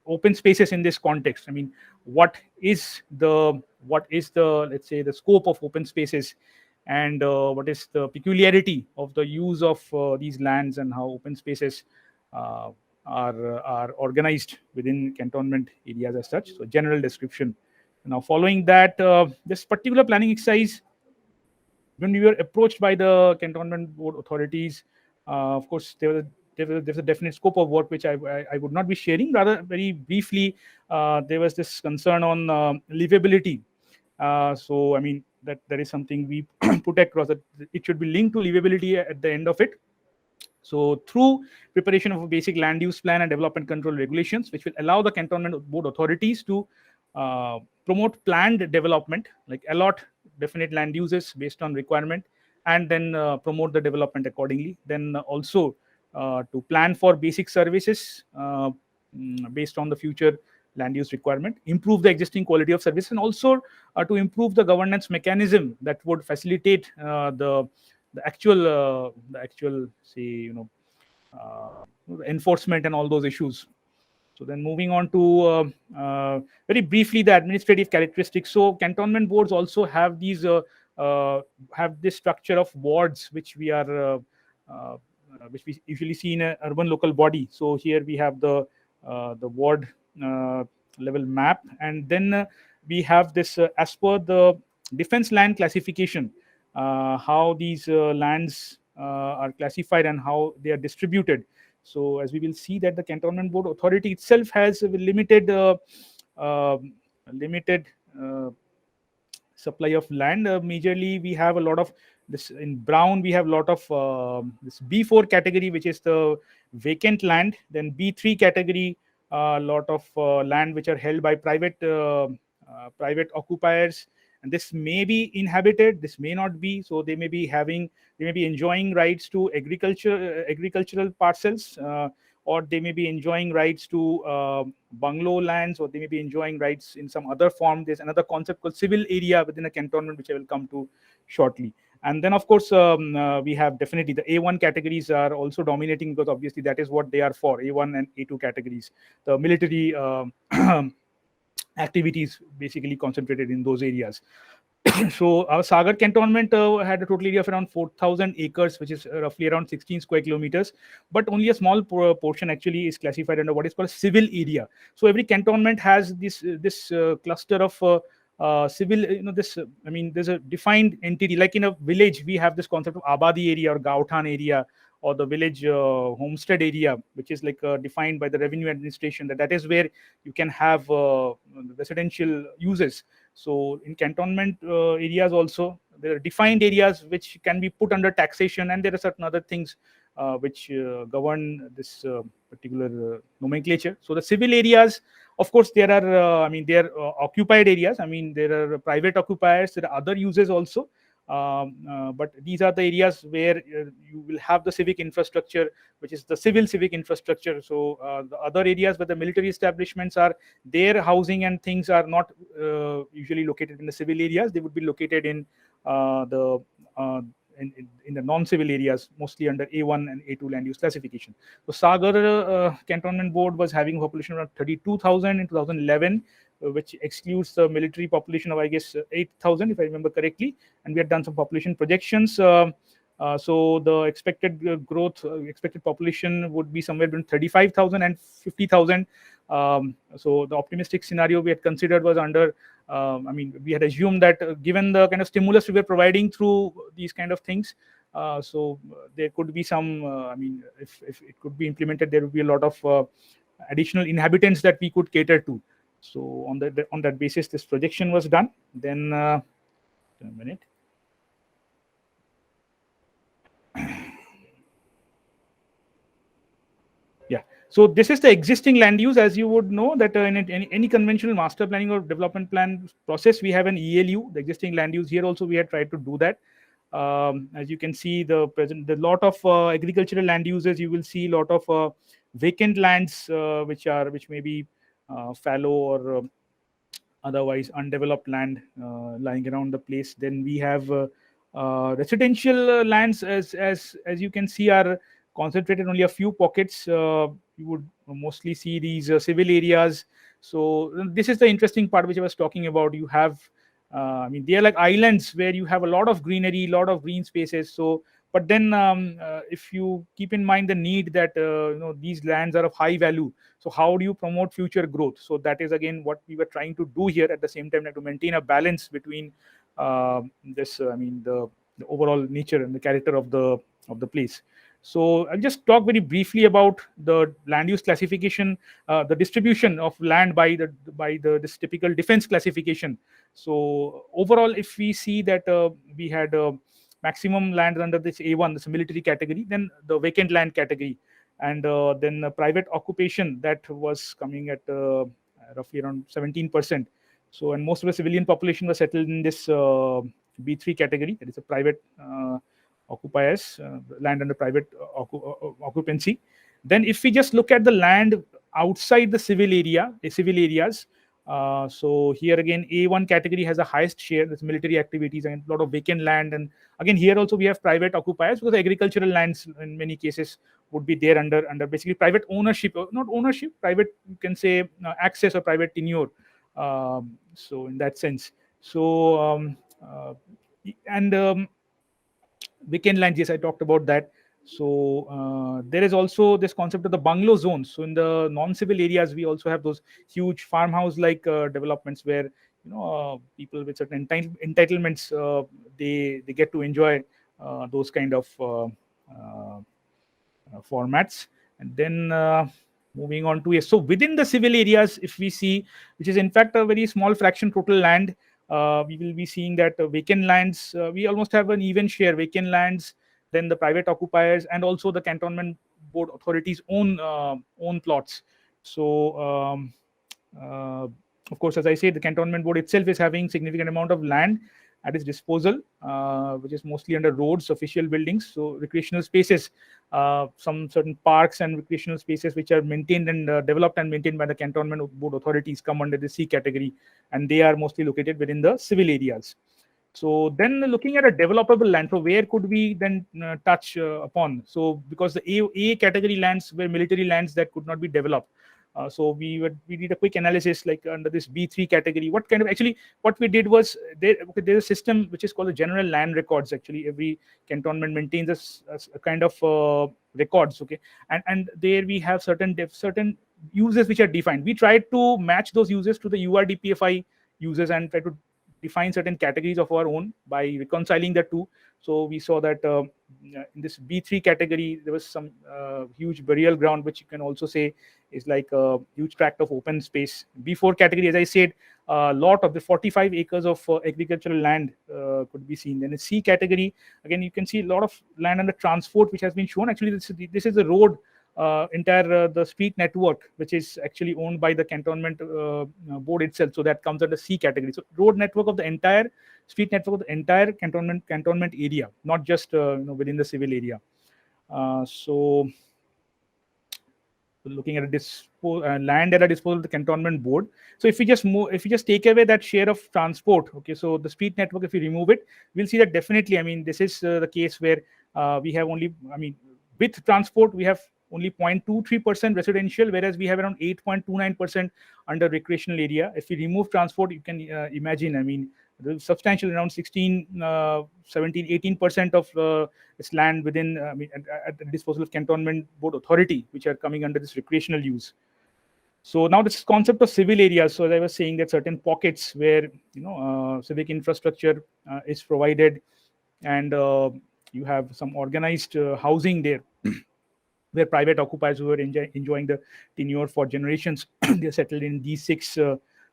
Speaker 4: open spaces in this context. I mean, what is the let's say the scope of open spaces, and what is the peculiarity of the use of these lands, and how open spaces uh, are organized within cantonment areas as such. So general description. Now, following that, this particular planning exercise, when we were approached by the cantonment board authorities, of course, there's a definite scope of work which I would not be sharing. Rather, very briefly, there was this concern on livability. So, I mean, that is something we put across, that it should be linked to livability at the end of it. So, through preparation of a basic land use plan and development control regulations, which will allow the cantonment board authorities to promote planned development, like allot definite land uses based on requirement, and then promote the development accordingly. Then also to plan for basic services based on the future land use requirement, improve the existing quality of service, and also to improve the governance mechanism that would facilitate the actual say enforcement and all those issues. So then moving on to very briefly the administrative characteristics. So cantonment boards also have these have this structure of wards, uh, which we usually see in an urban local body. So here we have the ward uh, level map, and then we have this as per the defense land classification, how these lands are classified and how they are distributed. So as we will see that the cantonment board authority itself has a limited supply of land. Majorly, we have a lot of this in brown. We have a lot of this B4 category, which is the vacant land. Then B3 category, a lot of land which are held by private occupiers, and this may be inhabited, this may not be. So they may be enjoying rights to agricultural parcels, or they may be enjoying rights to bungalow lands, or they may be enjoying rights in some other form. There's another concept called civil area within a cantonment, which I will come to shortly. And then, of course, we have definitely the A1 categories are also dominating, because obviously that is what they are for, A1 and A2 categories. The military activities basically concentrated in those areas. So our Sagar cantonment had a total area of around 4,000 acres, which is roughly around 16 square kilometers. But only a small portion actually is classified under what is called civil area. So every cantonment has this cluster of civil. I mean, there's a defined entity. Like in a village, we have this concept of Abadi area or Gauthan area, or the village homestead area, which is like defined by the revenue administration. That is where you can have residential uses. So in cantonment areas also, there are defined areas which can be put under taxation, and there are certain other things which govern this particular nomenclature. So the civil areas, of course, there are I mean, they are occupied areas. I mean, there are private occupiers, there are other uses also. But these are the areas where you will have the civic infrastructure, which is the civil civic infrastructure. So the other areas where the military establishments are, their housing and things are not usually located in the civil areas. They would be located in the in the non-civil areas, mostly under A1 and A2 land use classification. So Sagar Cantonment Board was having a population of 32,000 in 2011, which excludes the military population of, I guess, 8,000, if I remember correctly. And we had done some population projections. So the expected growth, expected population would be somewhere between 35,000 and 50,000. So the optimistic scenario we had considered was under, I mean, we had assumed that given the kind of stimulus we were providing through these kind of things, there could be some, I mean, if it could be implemented, there would be a lot of additional inhabitants that we could cater to. So on that basis, this projection was done. Then, a minute. Yeah. So this is the existing land use. As you would know that in any conventional master planning or development plan process, we have an ELU, the existing land use. Here also we had tried to do that. As you can see, the lot of agricultural land uses. You will see a lot of vacant lands, which may be fallow or otherwise undeveloped land lying around the place. Then we have residential lands, as you can see, are concentrated only a few pockets. You would mostly see these civil areas. So this is the interesting part which I was talking about. You have, I mean, they are like islands where you have a lot of greenery, lot of green spaces. So, but then if you keep in mind the need that these lands are of high value, so how do you promote future growth? So that is again what we were trying to do here. At the same time, to maintain a balance between this, I mean, the overall nature and the character of the place. So I'll just talk very briefly about the land use classification, the distribution of land by this typical defense classification. So overall, if we see that we had maximum land under this A1, this military category, then the vacant land category, and then private occupation, that was coming at roughly around 17%. So, and most of the civilian population was settled in this B3 category, that is a private occupiers, land under private occupancy. Then if we just look at the land outside the civil areas, so here again A1 category has the highest share, that's military activities and a lot of vacant land. And again here also we have private occupiers, because agricultural lands in many cases would be there under basically private ownership, not ownership, private, you can say, access or private tenure. So in that sense, so vacant lands, yes, I talked about that. So there is also this concept of the bungalow zones. So in the non-civil areas, we also have those huge farmhouse-like developments where people with certain entitlements, they get to enjoy those kind of formats. And then moving on to, yes, so within the civil areas, if we see, which is in fact a very small fraction total land, we will be seeing that vacant lands, we almost have an even share, vacant lands, then the private occupiers, and also the cantonment board authorities own plots. So of course, as I said, the cantonment board itself is having significant amount of land at its disposal, which is mostly under roads, official buildings, so recreational spaces, some certain parks and recreational spaces which are maintained and developed and maintained by the cantonment board authorities come under the C category, and they are mostly located within the civil areas. So then looking at a developable land, so where could we then touch upon? So because the A category lands were military lands that could not be developed. So we did a quick analysis, like under this B3 category, what kind of, actually what we did was, there's a system which is called the general land records. Actually every cantonment maintains a kind of records, okay, and there we have certain uses which are defined. We tried to match those uses to the URDPFI uses and try to define certain categories of our own by reconciling the two. So we saw that in this B3 category, there was some huge burial ground, which you can also say is like a huge tract of open space. B4 category, as I said, a lot of the 45 acres of agricultural land could be seen. Then in C category, again, you can see a lot of land under transport, which has been shown. Actually, this is a road entire the street network, which is actually owned by the cantonment board itself. So that comes under C category. So road network of the entire street network of the entire cantonment area, not just within the civil area. So looking at land at a disposal of the cantonment board. So if we just take away that share of transport, okay, so the street network, if we remove it, we'll see that definitely, I mean, this is the case where we have only, I mean, with transport we have only 0.23% residential, whereas we have around 8.29% under recreational area. If we remove transport, you can imagine, I mean, the substantial, around 16, 17, 18% of its land within, I mean, at the disposal of cantonment board authority, which are coming under this recreational use. So now this concept of civil areas. So as I was saying, that certain pockets where civic infrastructure is provided, and you have some organized housing there, where private occupiers who are enjoying the tenure for generations, they're settled in these 6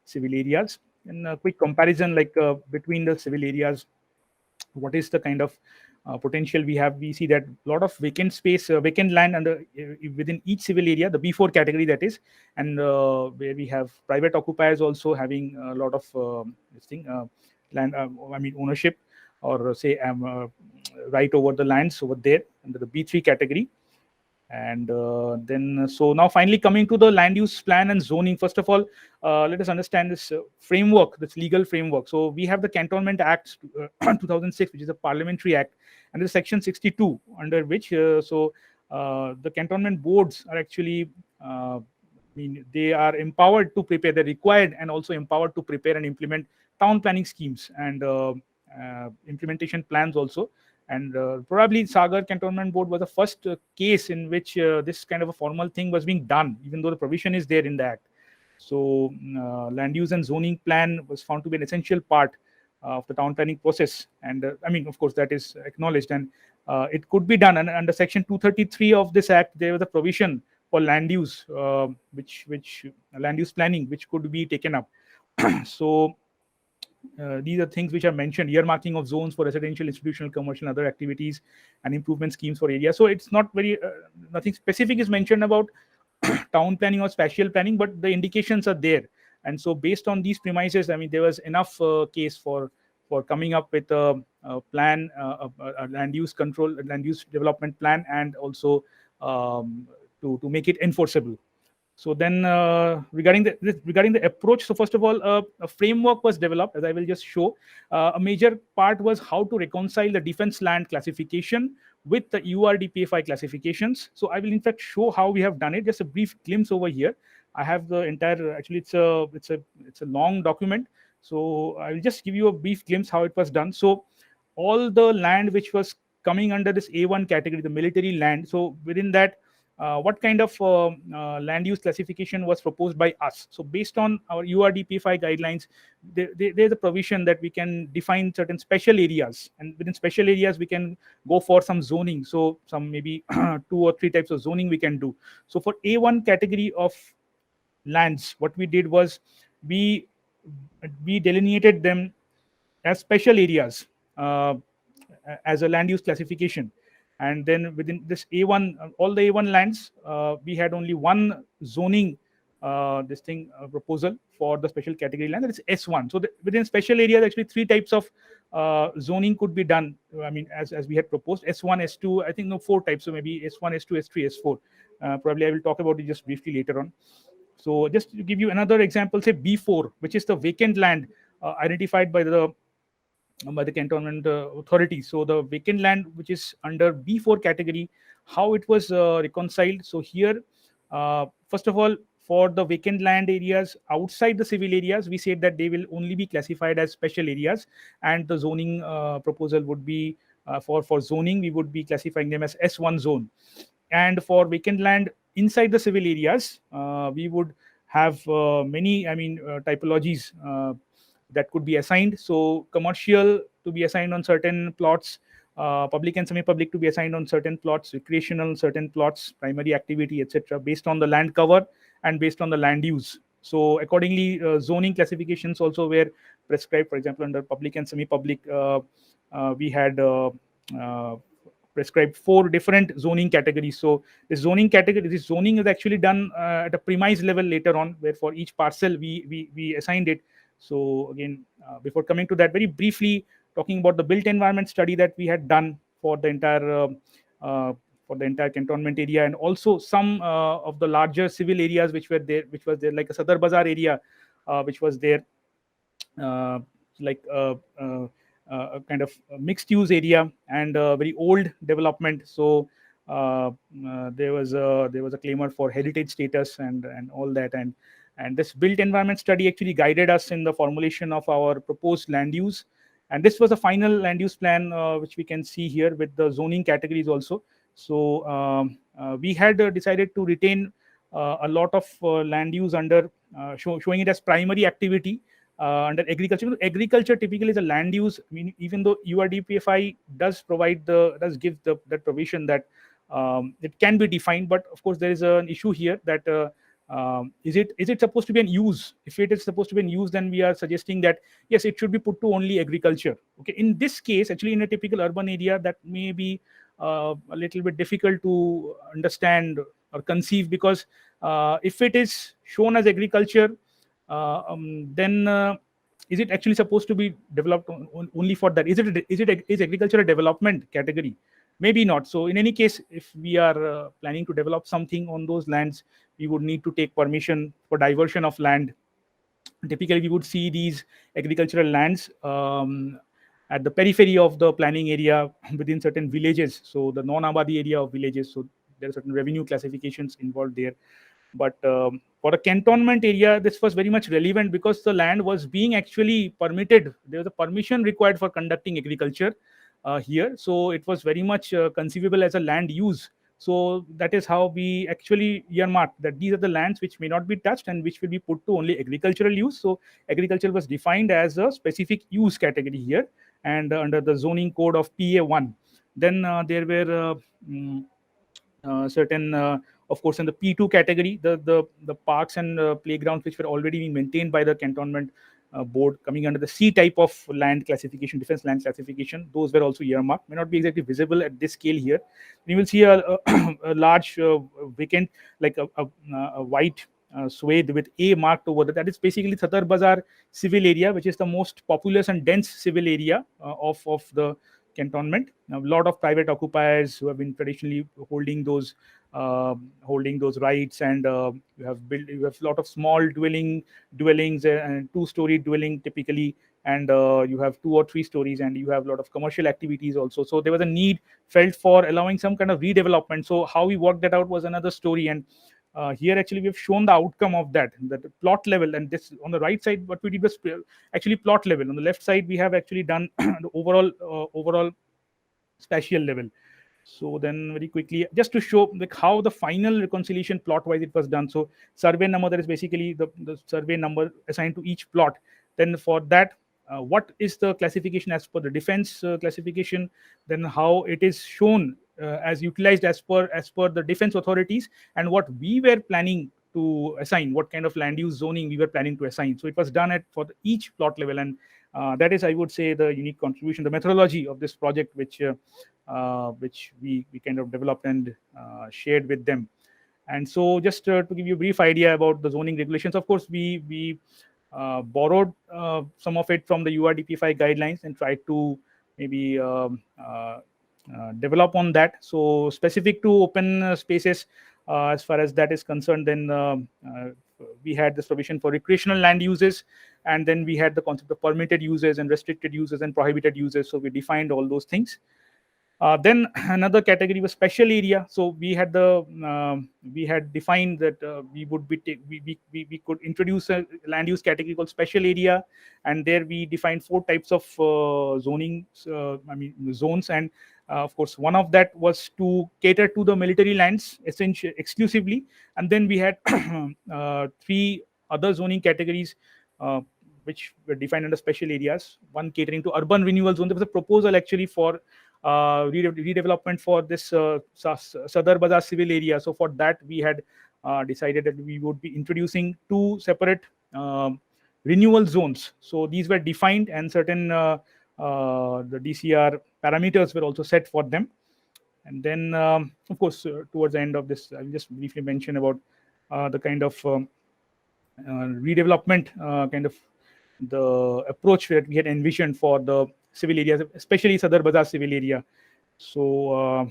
Speaker 4: civil areas. And a quick comparison, like between the civil areas, what is the kind of potential we have? We see that a lot of vacant space, vacant land under within each civil area, the B4 category, that is, and where we have private occupiers also having a lot of land, I mean, ownership, or say right over the lands over there under the B3 category. And then, so now finally coming to the land use plan and zoning. First of all, let us understand this framework, this legal framework. So we have the Cantonment Act 2006, which is a parliamentary act, and there's section 62, under which the cantonment boards are actually I mean, they are empowered to prepare, they're required and also empowered to prepare and implement town planning schemes and implementation plans also. And probably Sagar Cantonment Board was the first case in which this kind of a formal thing was being done, even though the provision is there in the act. So land use and zoning plan was found to be an essential part of the town planning process. And I mean, of course, that is acknowledged, and it could be done. And under section 233 of this act, there was a provision for land use, which land use planning, which could be taken up. So these are things which are mentioned: earmarking of zones for residential, institutional, commercial, and other activities, and improvement schemes for areas. So it's not very nothing specific is mentioned about town planning or spatial planning, but the indications are there. And so based on these premises, I mean, there was enough case for coming up with a plan, a land use control, land use development plan, and also to make it enforceable. So then, regarding the approach, so first of all, a framework was developed, as I will just show. A major part was how to reconcile the defense land classification with the URDPFI classifications. So I will in fact show how we have done it. Just a brief glimpse over here. I have the entire. Actually, it's a long document. So I will just give you a brief glimpse how it was done. So all the land which was coming under this A1 category, the military land. So within that, what kind of land use classification was proposed by us? So based on our URDPFI guidelines, there's a provision that we can define certain special areas, and within special areas we can go for some zoning. So some maybe 2 or 3 types of zoning we can do. So for A1 category of lands, what we did was we delineated them as special areas as a land use classification. And then within this A1, all the A1 lands, we had only one zoning proposal for the special category land, that is S1. So within special areas, actually 3 types of zoning could be done. I mean, as we had proposed, S1, S2, I think no 4 types. So maybe S1, S2, S3, S4. Probably I will talk about it just briefly later on. So just to give you another example, say B4, which is the vacant land identified by the cantonment authority. So the vacant land, which is under B4 category, how it was reconciled. So here, first of all, for the vacant land areas outside the civil areas, we said that they will only be classified as special areas, and the zoning proposal would be for zoning, we would be classifying them as S1 zone. And for vacant land inside the civil areas, we would have many, I mean, typologies that could be assigned. So commercial to be assigned on certain plots, public and semi-public to be assigned on certain plots, recreational certain plots, primary activity, etc., based on the land cover and based on the land use. So accordingly, zoning classifications also were prescribed. For example, under public and semi-public, we had prescribed 4 different zoning categories. So this zoning is actually done at a premise level later on, where for each parcel we assigned it. So again, before coming to that, very briefly talking about the built environment study that we had done for the uh, entire cantonment area, and also some of the larger civil areas which was there, like a Sadar Bazaar area, which was there, uh, like a kind of mixed use area and very old development. So there was a claimant for heritage status and all that, and this built environment study actually guided us in the formulation of our proposed land use. And this was a final land use plan, which we can see here with the zoning categories also. So we had decided to retain a lot of land use under showing it as primary activity under agriculture. Agriculture typically is a land use. I mean, even though URDPFI does give that provision that it can be defined, but of course there is an issue here that is it supposed to be an use? If it is supposed to be an use, then we are suggesting that yes, it should be put to only agriculture. Okay, in this case, actually, in a typical urban area, that may be a little bit difficult to understand or conceive, because if it is shown as agriculture, then is it actually supposed to be developed only for that? Is agriculture a development category? Maybe not. So in any case, if we are planning to develop something on those lands, we would need to take permission for diversion of land. Typically we would see these agricultural lands at the periphery of the planning area within certain villages, so the non-abadi area of villages. So there are certain revenue classifications involved there. But for a cantonment area, this was very much relevant because the land was being actually permitted. There was a permission required for conducting agriculture here. So it was very much conceivable as a land use. So that is how we actually earmarked that these are the lands which may not be touched and which will be put to only agricultural use. So agriculture was defined as a specific use category here, and under the zoning code of PA1. Then there were certain of course in the P2 category, the parks and playgrounds which were already being maintained by the cantonment board, coming under the C type of land classification, defense land classification, those were also earmarked. May not be exactly visible at this scale here. You will see a large vacant, like a white swathe with A marked over that. That is basically Sadar Bazaar civil area, which is the most populous and dense civil area of the cantonment. Now, a lot of private occupiers who have been traditionally holding those rights, and you have a lot of small dwellings and two-story dwelling typically, and you have 2 or 3 stories, and you have a lot of commercial activities also. So there was a need felt for allowing some kind of redevelopment. So how we worked that out was another story, and here actually we have shown the outcome of that plot level. And this on the right side, what we did was actually plot level. On the left side, we have actually done the overall spatial level. So then very quickly, just to show like how the final reconciliation plot wise it was done. So survey number, that is basically the survey number assigned to each plot. Then for that, what is the classification as per the defense classification, then how it is shown as utilized as per the defense authorities, and what we were planning to assign, what kind of land use zoning we were planning to assign. So it was done each plot level, and that is, I would say, the unique contribution, the methodology of this project, which we kind of developed and shared with them. And so just to give you a brief idea about the zoning regulations, of course we borrowed some of it from the URDPFI guidelines and tried to maybe develop on that. So specific to open spaces, as far as that is concerned, then we had this provision for recreational land uses, and then we had the concept of permitted uses and restricted uses and prohibited uses. So we defined all those things. Then another category was special area. So we had defined that we could introduce a land use category called special area, and there we defined 4 types of zoning, zones, and of course one of that was to cater to the military lands essentially exclusively, and then we had 3 other zoning categories. Which were defined under special areas. One catering to urban renewal zone. There was a proposal actually for redevelopment for this Sadar Bazaar civil area. So for that, we had decided that we would be introducing 2 separate renewal zones. So these were defined, and certain the DCR parameters were also set for them. And then, of course, towards the end of this, I'll just briefly mention about the kind of redevelopment kind of the approach that we had envisioned for the civil areas, especially Sadar Bazaar civil area. So,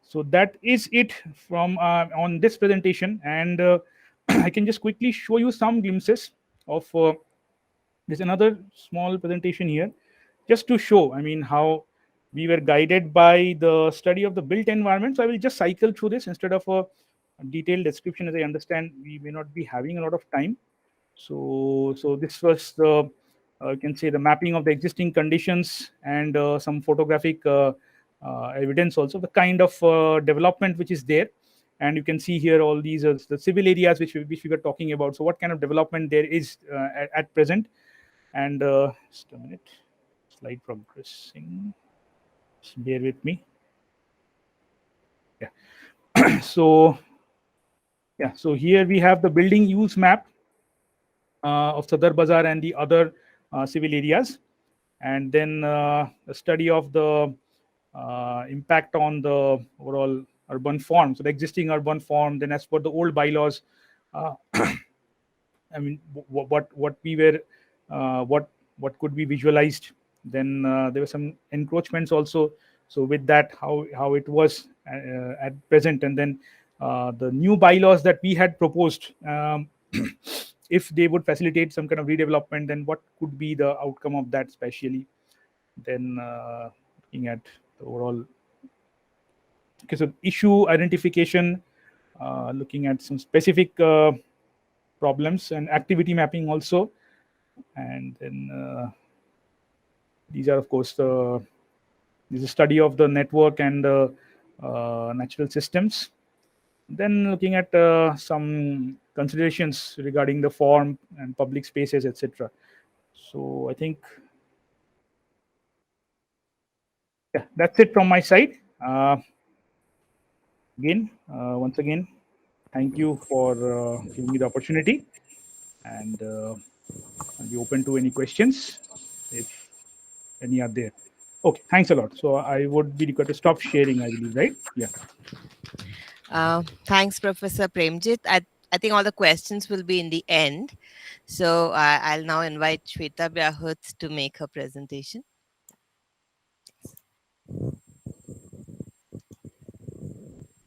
Speaker 4: so that is it from on this presentation, and I can just quickly show you some glimpses of. There's another small presentation here, just to show, I mean, how we were guided by the study of the built environment. So I will just cycle through this instead of a detailed description. As I understand, we may not be having a lot of time. So this was the you can say the mapping of the existing conditions and some photographic evidence also the kind of development which is there. And you can see here all these the civil areas which we were talking about. So what kind of development there is at present. And just a minute, slide progressing. Just bear with me. Yeah. So yeah, so here we have the building use map of Sadar Bazaar and the other civil areas, and then a study of the impact on the overall urban form. So the existing urban form, then as per the old bylaws, uh, I mean, what we were, what could be visualized. Then there were some encroachments also. So with that, how it was at present, and then the new bylaws that we had proposed, if they would facilitate some kind of redevelopment, then what could be the outcome of that, especially. Then looking at the overall, okay, so issue identification, looking at some specific problems and activity mapping also. And then these are, of course, this is a study of the network and the natural systems. Then looking at some considerations regarding the form and public spaces, etc. So I think, yeah, that's it from my side. Again, once again, thank you for giving me the opportunity, and I'll be open to any questions if any are there. Okay, thanks a lot. So I would be required to stop sharing, I believe, right? Yeah.
Speaker 1: Thanks, Professor Premjit. I think all the questions will be in the end. So I'll now invite Shweta Byahut to make her presentation.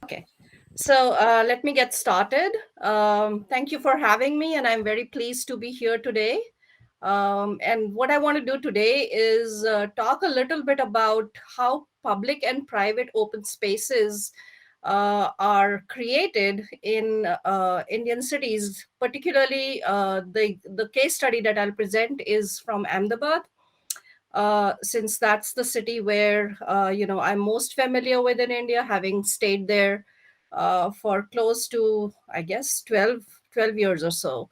Speaker 5: Okay, so let me get started. Thank you for having me, and I'm very pleased to be here today. And what I want to do today is talk a little bit about how public and private open spaces are created in Indian cities. Particularly, the case study that I'll present is from Ahmedabad, since that's the city where I'm most familiar with in India, having stayed there for close to, I guess, 12 years or so.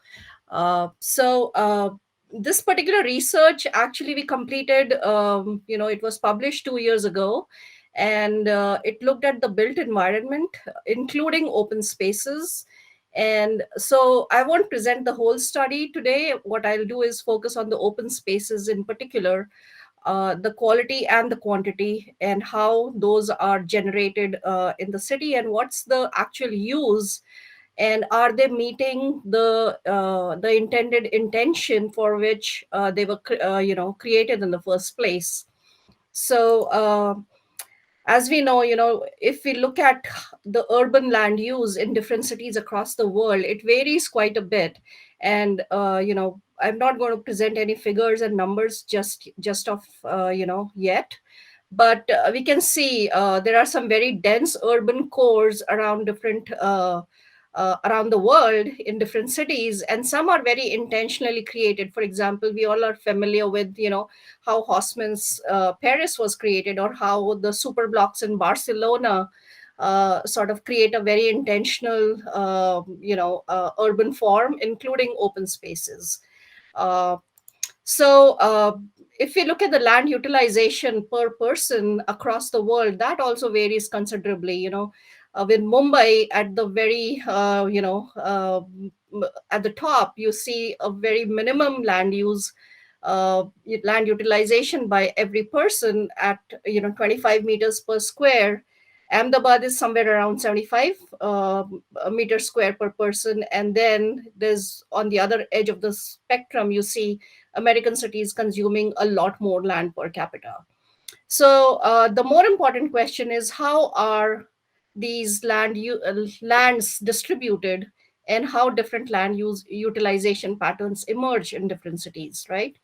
Speaker 5: So this particular research, actually, we completed, it was published 2 years ago, and it looked at the built environment, including open spaces. And so I won't present the whole study today. What I'll do is focus on the open spaces in particular, the quality and the quantity, and how those are generated in the city, and what's the actual use, and are they meeting the intended intention for which they were created in the first place. So as we know, if we look at the urban land use in different cities across the world, it varies quite a bit. And I'm not going to present any figures and numbers just of yet, but we can see there are some very dense urban cores around different around the world in different cities, and some are very intentionally created. For example, we all are familiar with how Haussmann's Paris was created, or how the super blocks in Barcelona sort of create a very intentional urban form, including open spaces. So if we look at the land utilization per person across the world, that also varies considerably. With Mumbai at the very, at the top, you see a very minimum land utilization by every person at 25 meters per square. Ahmedabad is somewhere around 75 meters square per person. And then there's on the other edge of the spectrum, you see American cities consuming a lot more land per capita. So the more important question is, how are these lands distributed, and how different land use utilization patterns emerge in different cities, right?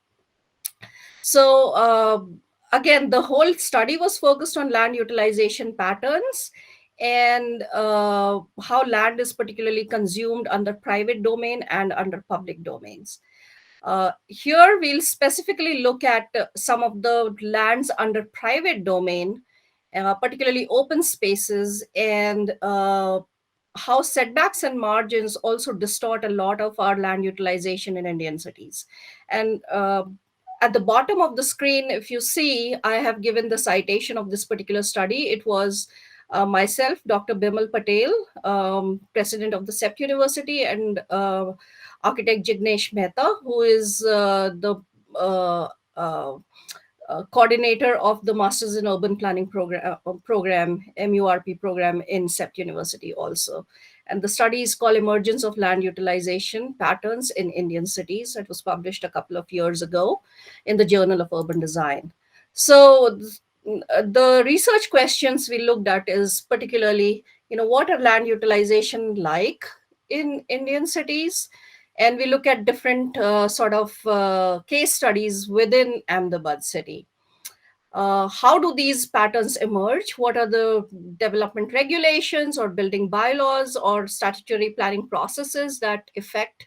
Speaker 5: So again, the whole study was focused on land utilization patterns and how land is particularly consumed under private domain and under public domains. Here, we'll specifically look at some of the lands under private domain, particularly open spaces, and how setbacks and margins also distort a lot of our land utilization in Indian cities. And at the bottom of the screen, if you see, I have given the citation of this particular study. It was myself, Dr. Bimal Patel, president of the SEPT University, and architect Jignesh Mehta, who is the uh, uh, coordinator of the Masters in Urban Planning program, MURP program in SEPT University also. And the study is called Emergence of Land Utilization Patterns in Indian Cities. It was published a couple of years ago in the Journal of Urban Design. So the research questions we looked at is particularly, what are land utilization like in Indian cities? And we look at different sort of case studies within Ahmedabad city. How do these patterns emerge? What are the development regulations or building bylaws or statutory planning processes that affect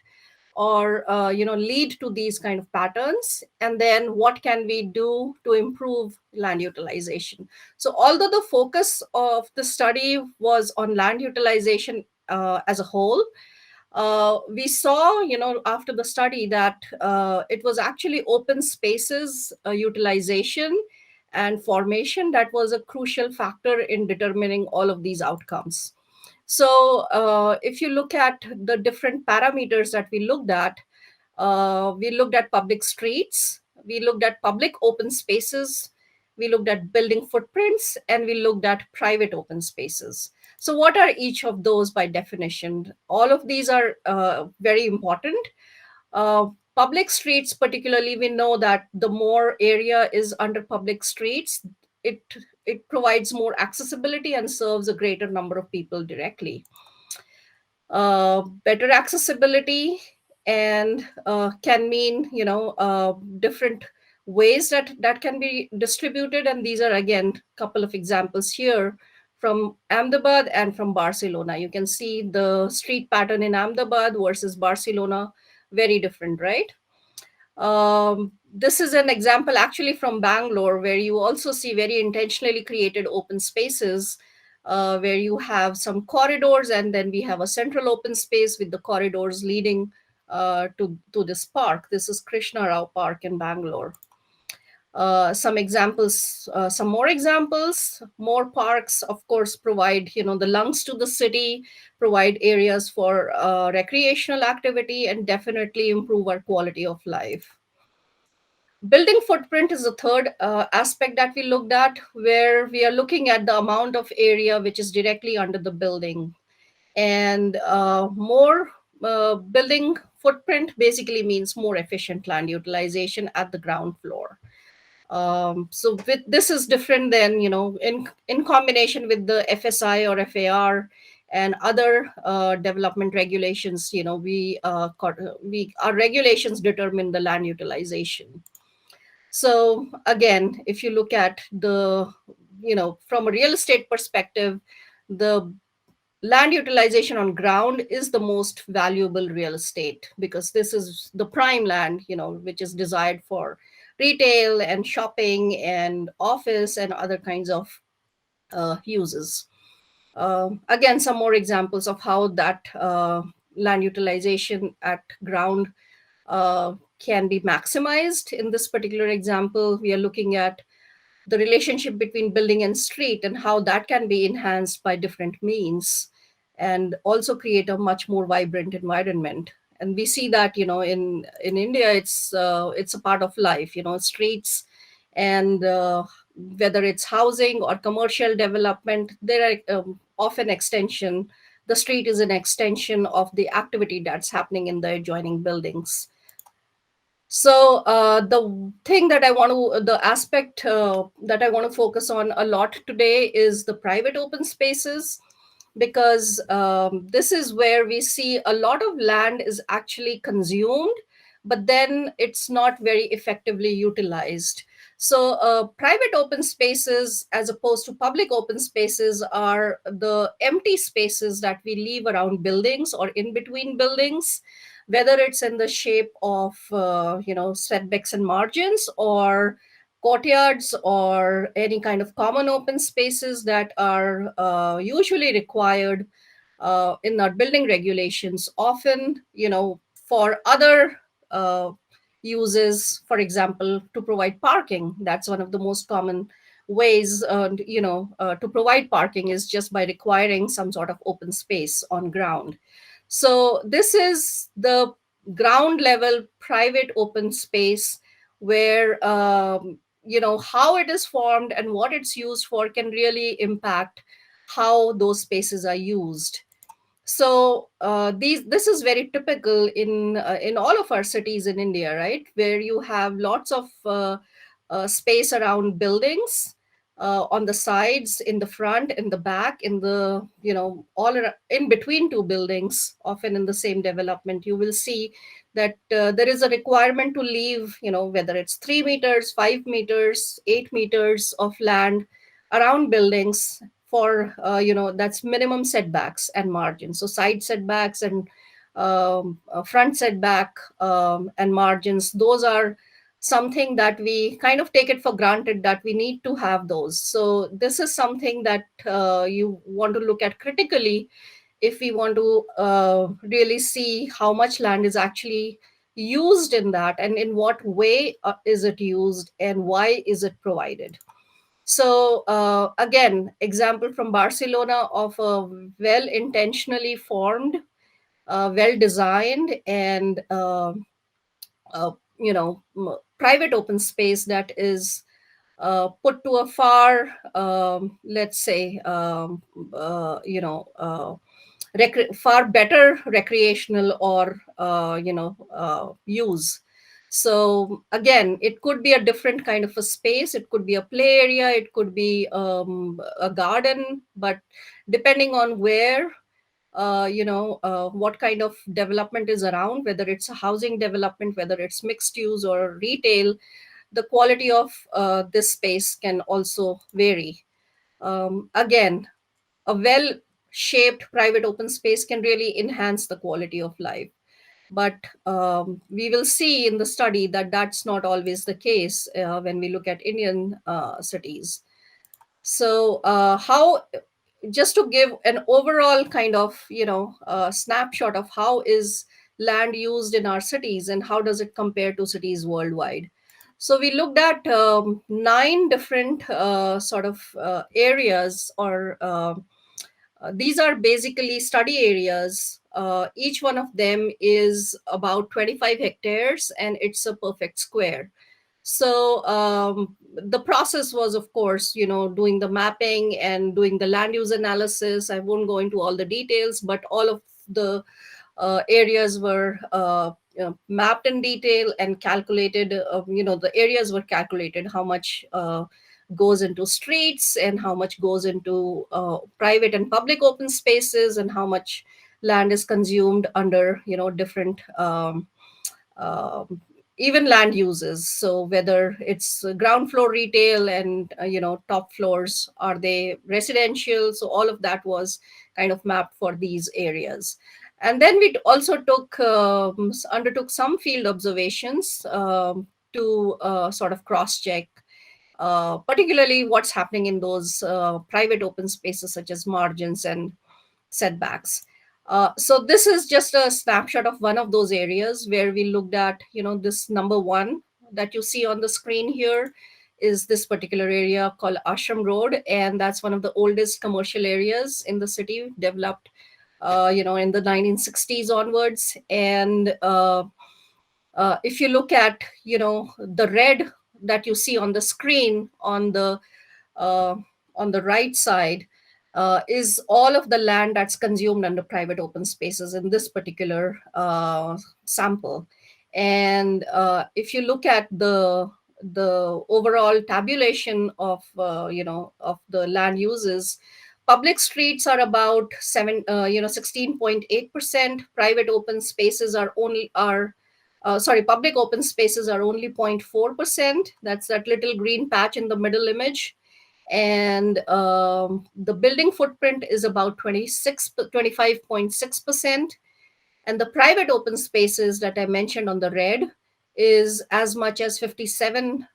Speaker 5: or lead to these kind of patterns? And then what can we do to improve land utilization? So although the focus of the study was on land utilization as a whole, we saw, after the study that it was actually open spaces utilization and formation that was a crucial factor in determining all of these outcomes. So if you look at the different parameters that we looked at public streets, we looked at public open spaces, we looked at building footprints, and we looked at private open spaces. So what are each of those by definition? All of these are very important. Public streets, particularly, we know that the more area is under public streets, it it provides more accessibility and serves a greater number of people directly. Better accessibility and can mean, different ways that can be distributed. And these are again a couple of examples here from Ahmedabad and from Barcelona. You can see the street pattern in Ahmedabad versus Barcelona, very different, right? This is an example actually from Bangalore, where you also see very intentionally created open spaces, where you have some corridors, and then we have a central open space with the corridors leading to this park. This is Krishna Rao Park in Bangalore. Some examples, some more examples. More parks, of course, provide, the lungs to the city, provide areas for recreational activity, and definitely improve our quality of life. Building footprint is the third aspect that we looked at, where we are looking at the amount of area which is directly under the building. And more building footprint basically means more efficient land utilization at the ground floor. So this is different than, in combination with the FSI or FAR and other development regulations, our regulations determine the land utilization. So again, if you look at the, from a real estate perspective, the land utilization on ground is the most valuable real estate, because this is the prime land, which is desired for retail and shopping and office and other kinds of uses. Again, some more examples of how that land utilization at ground can be maximized. In this particular example, we are looking at the relationship between building and street and how that can be enhanced by different means and also create a much more vibrant environment. And we see that, in India, it's a part of life, streets and whether it's housing or commercial development, there are often extension. The street is an extension of the activity that's happening in the adjoining buildings. So the aspect that I want to focus on a lot today is the private open spaces, because this is where we see a lot of land is actually consumed, but then it's not very effectively utilized. So private open spaces, as opposed to public open spaces, are the empty spaces that we leave around buildings or in between buildings, whether it's in the shape of setbacks and margins, or courtyards, or any kind of common open spaces that are usually required in our building regulations, often for other uh, uses. For example, to provide parking. That's one of the most common ways to provide parking, is just by requiring some sort of open space on ground. So this is the ground level private open space, where how it is formed and what it's used for can really impact how those spaces are used. So this is very typical in all of our cities in India, right, where you have lots of space around buildings, on the sides, in the front, in the back, in the in between two buildings, often in the same development. You will see that there is a requirement to leave, whether it's 3 meters, 5 meters, 8 meters of land around buildings for that's minimum setbacks and margins. So side setbacks and front setback and margins, those are something that we kind of take it for granted that we need to have those. So this is something that you want to look at critically if we want to really see how much land is actually used in that, and in what way is it used, and why is it provided. So again, example from Barcelona of a well intentionally formed, well designed, and uh, private open space that is put to a far, let's say, far better recreational or use. So again, it could be a different kind of a space. It could be a play area. It could be a garden. But depending on where, what kind of development is around, whether it's a housing development, whether it's mixed use or retail, the quality of this space can also vary. Again, a well shaped private open space can really enhance the quality of life. But we will see in the study that that's not always the case when we look at Indian cities. So, how, just to give an overall kind of snapshot of how is land used in our cities and how does it compare to cities worldwide. So we looked at 9 different sort of areas, or these are basically study areas. Each one of them is about 25 hectares and it's a perfect square. So the process was, of course, doing the mapping and doing the land use analysis. I won't go into all the details, but all of the areas were mapped in detail and calculated. The areas were calculated, how much goes into streets and how much goes into private and public open spaces, and how much land is consumed under different um, even land uses. So whether it's ground floor retail and top floors, are they residential? So all of that was kind of mapped for these areas. And then we also undertook some field observations to sort of cross check particularly what's happening in those private open spaces, such as margins and setbacks. So this is just a snapshot of one of those areas where we looked at, this number 1 that you see on the screen here is this particular area called Ashram Road. And that's one of the oldest commercial areas in the city, developed, in the 1960s onwards. And if you look at, the red that you see on the screen uh, on the right side is all of the land that's consumed under private open spaces in this particular sample. And if you look at the overall tabulation of of the land uses, public streets are about 16.8%. Private open spaces are only are sorry, public open spaces are only 0.4%. That's that little green patch in the middle image. And the building footprint is about 25.6%. And the private open spaces that I mentioned on the red is as much as 57%.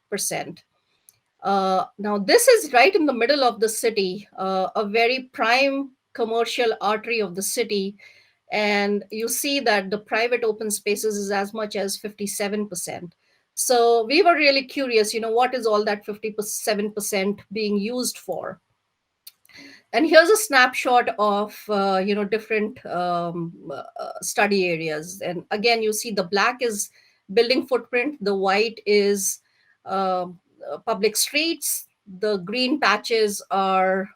Speaker 5: Now, this is right in the middle of the city, a very prime commercial artery of the city. And you see that the private open spaces is as much as 57%. So we were really curious, what is all that 57% being used for? And here's a snapshot of different study areas. And again, you see the black is building footprint, the white is public streets, the green patches are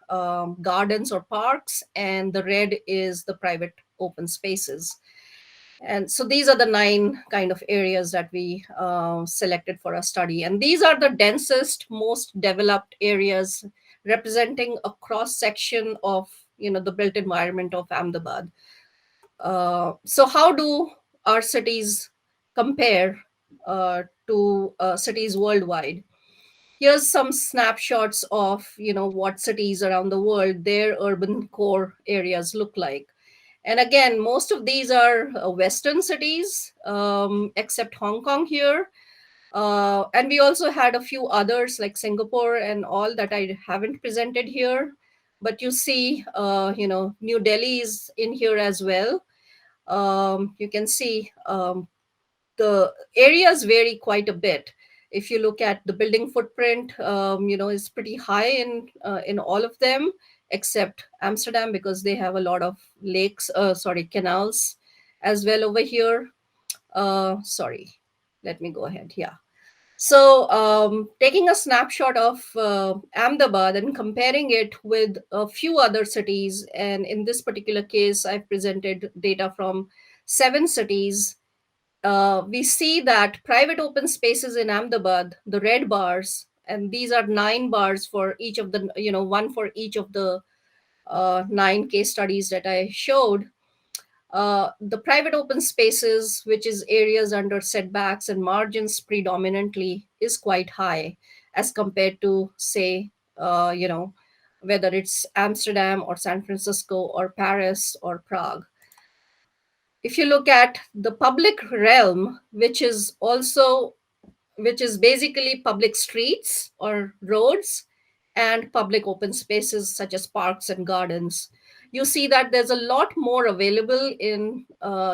Speaker 5: gardens or parks, and the red is the private open spaces. And so these are the 9 kind of areas that we selected for our study. And these are the densest, most developed areas representing a cross section of the built environment of Ahmedabad. So how do our cities compare to cities worldwide? Here's some snapshots of what cities around the world, their urban core areas look like. And again, most of these are Western cities, except Hong Kong here. And we also had a few others like Singapore and all that I haven't presented here. But you see, New Delhi is in here as well. You can see the areas vary quite a bit. If you look at the building footprint, is pretty high in all of them, except Amsterdam, because they have a lot of lakes, canals as well over here. Sorry, let me go ahead. Yeah. So taking a snapshot of Ahmedabad and comparing it with a few other cities, and in this particular case, I've presented data from 7 cities. We see that private open spaces in Ahmedabad, the red bars, and these are 9 bars for each of the, one for each of the 9 case studies that I showed. The private open spaces, which is areas under setbacks and margins predominantly, is quite high as compared to, say, whether it's Amsterdam or San Francisco or Paris or Prague. If you look at the public realm, which is basically public streets or roads and public open spaces such as parks and gardens, you see that there's a lot more available in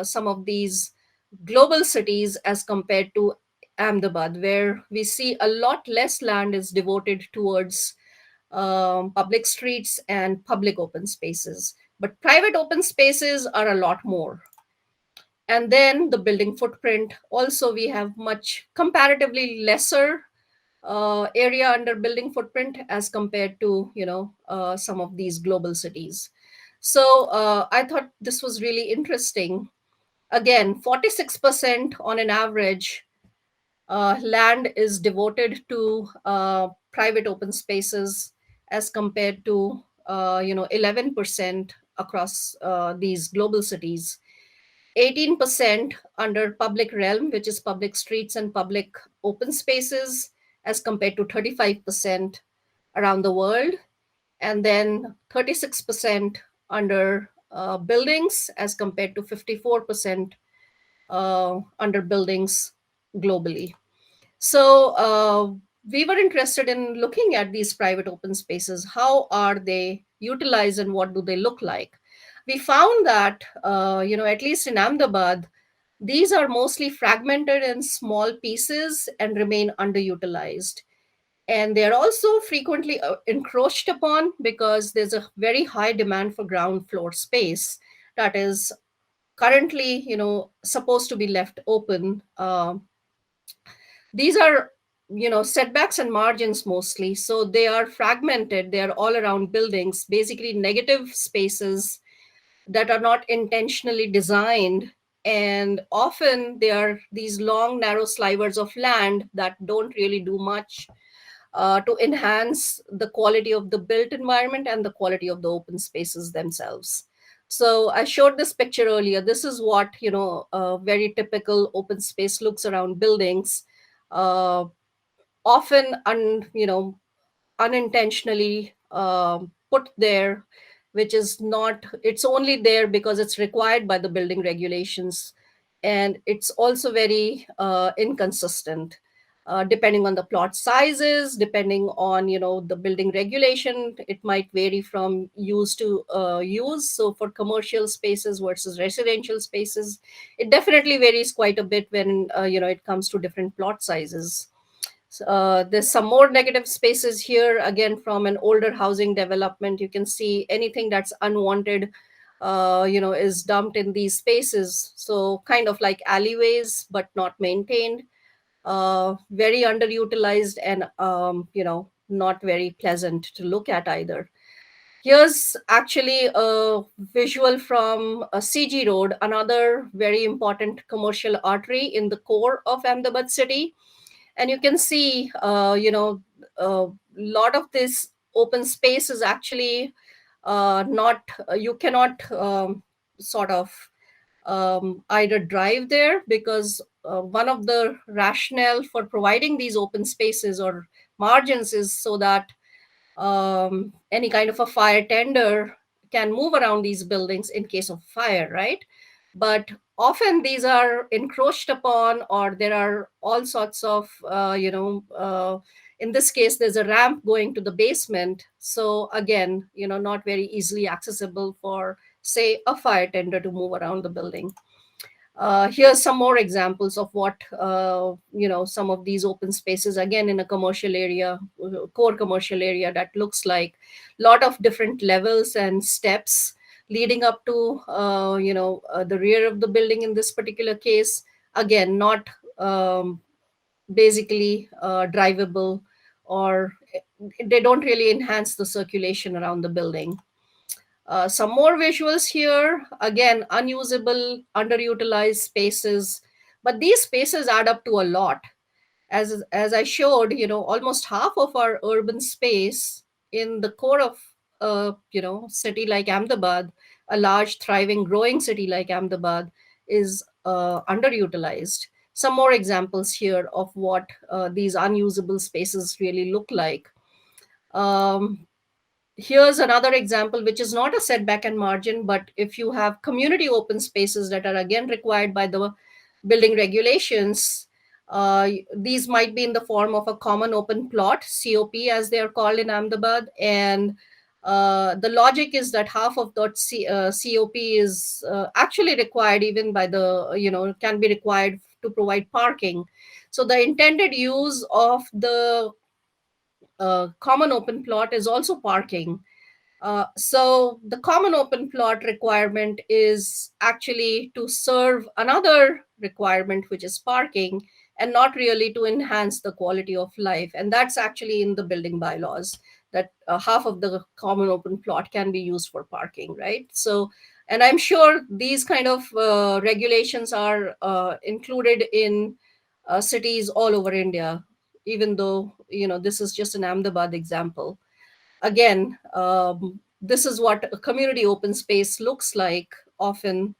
Speaker 5: some of these global cities as compared to Ahmedabad, where we see a lot less land is devoted towards public streets and public open spaces. But private open spaces are a lot more. And then the building footprint, also we have much comparatively lesser area under building footprint as compared to some of these global cities. So I thought this was really interesting. Again, 46% on an average land is devoted to private open spaces as compared to 11% across these global cities. 18% under public realm, which is public streets and public open spaces, as compared to 35% around the world. And then 36% under buildings, as compared to 54% under buildings globally. So we were interested in looking at these private open spaces. How are they utilized and what do they look like? We found that, at least in Ahmedabad, these are mostly fragmented in small pieces and remain underutilized. And they're also frequently encroached upon because there's a very high demand for ground floor space that is currently, supposed to be left open. These are setbacks and margins mostly. So they are fragmented, they are all around buildings, basically negative spaces that are not intentionally designed. And often they are these long, narrow slivers of land that don't really do much to enhance the quality of the built environment and the quality of the open spaces themselves. So I showed this picture earlier. This is what, a very typical open space looks around buildings. Often unintentionally put there, which is not, it's only there because it's required by the building regulations. And it's also very inconsistent, depending on the plot sizes, depending on, the building regulation. It might vary from use to use. So for commercial spaces versus residential spaces, it definitely varies quite a bit when, it comes to different plot sizes. There's some more negative spaces here, again, from an older housing development. You can see anything that's unwanted, is dumped in these spaces. So kind of like alleyways, but not maintained, very underutilized, and, not very pleasant to look at either. Here's actually a visual from a CG Road, another very important commercial artery in the core of Ahmedabad city. And you can see, a lot of this open space is actually not, you cannot sort of either drive there, because one of the rationale for providing these open spaces or margins is so that any kind of a fire tender can move around these buildings in case of fire, right? But often these are encroached upon, or there are all sorts of, in this case, there's a ramp going to the basement. So again, not very easily accessible for, say, a fire tender to move around the building. Here's some more examples of what, some of these open spaces, again, in a commercial area, core commercial area, that looks like a lot of different levels and steps leading up to, the rear of the building in this particular case. Again, not basically drivable, or they don't really enhance the circulation around the building. Some more visuals here. Again, unusable, underutilized spaces, but these spaces add up to a lot. As I showed, almost half of our urban space in the core of a, city like Ahmedabad, a large, thriving, growing city like Ahmedabad, is underutilized. Some more examples here of what these unusable spaces really look like. Here's another example, which is not a setback and margin, but if you have community open spaces that are again required by the building regulations, these might be in the form of a common open plot, COP as they are called in Ahmedabad. And the logic is that half of that COP is actually required even by the, can be required to provide parking. So the intended use of the common open plot is also parking. So the common open plot requirement is actually to serve another requirement, which is parking, and not really to enhance the quality of life. And that's actually in the building bylaws, that half of the common open plot can be used for parking, right? So, and I'm sure these kind of regulations are included in cities all over India, even though, this is just an Ahmedabad example. Again, this is what a community open space looks like, often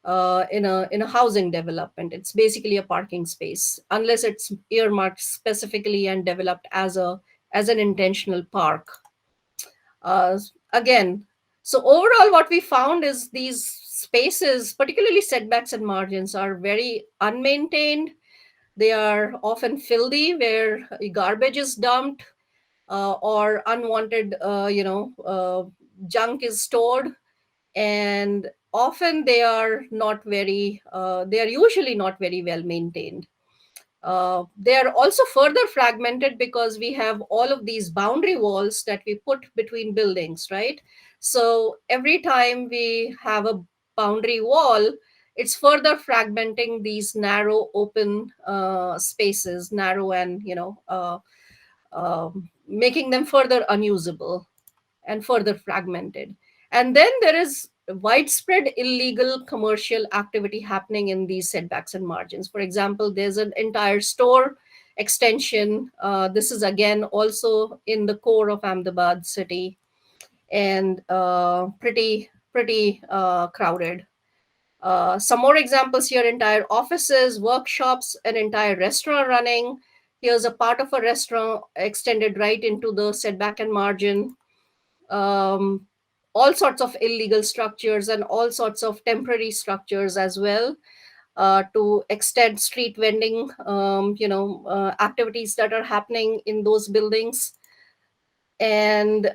Speaker 5: in a housing development. It's basically a parking space, unless it's earmarked specifically and developed as an intentional park. Uh, Again, so overall, what we found is these spaces, particularly setbacks and margins, are very unmaintained. They are often filthy, where garbage is dumped, or unwanted, junk is stored. And often they are not very, they are usually not very well maintained. They are also further fragmented because we have all of these boundary walls that we put between buildings, right? So every time we have a boundary wall, it's further fragmenting these narrow open spaces, narrow and making them further unusable and further fragmented. And then there is widespread illegal commercial activity happening in these setbacks and margins. For example, there's an entire store extension. This is again also in the core of Ahmedabad city, and pretty crowded. Some more examples here: entire offices, workshops, an entire restaurant running. Here's a part of a restaurant extended right into the setback and margin. Um, all sorts of illegal structures and all sorts of temporary structures as well, to extend street vending, activities that are happening in those buildings. And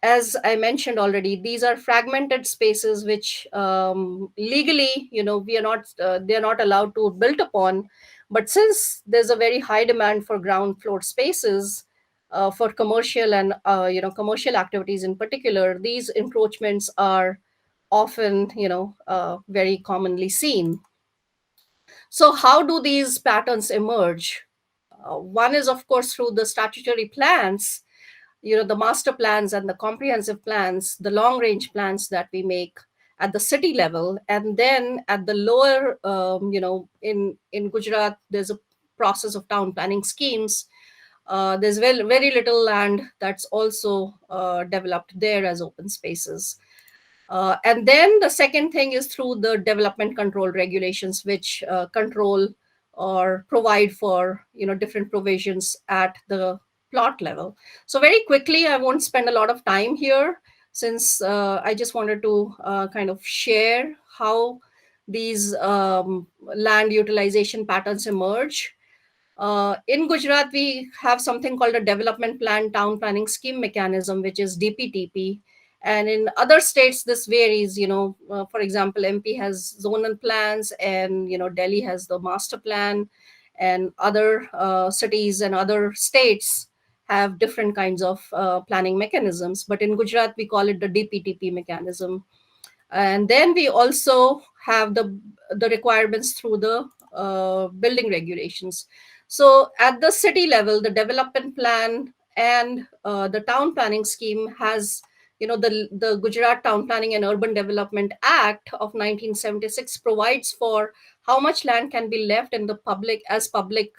Speaker 5: as I mentioned already, these are fragmented spaces which legally, we are not they're not allowed to build upon. But since there's a very high demand for ground floor spaces, for commercial and commercial activities in particular, these encroachments are often very commonly seen. So how do these patterns emerge? One is, of course, through the statutory plans, the master plans and the comprehensive plans, the long range plans that we make at the city level. And then at the lower, in Gujarat, there's a process of town planning schemes. There's very little land that's also developed there as open spaces. And then the second thing is through the development control regulations, which control or provide for different provisions at the plot level. So very quickly, I won't spend a lot of time here, since I just wanted to kind of share how these land utilization patterns emerge. In Gujarat, we have something called a development plan town planning scheme mechanism, which is DPTP. And in other states, this varies. For example, MP has zonal plans, and Delhi has the master plan, and other cities and other states have different kinds of planning mechanisms. But in Gujarat, we call it the DPTP mechanism. And then we also have the requirements through the building regulations. So at the city level, the development plan and the town planning scheme has, the Gujarat Town Planning and Urban Development Act of 1976 provides for how much land can be left in the public as public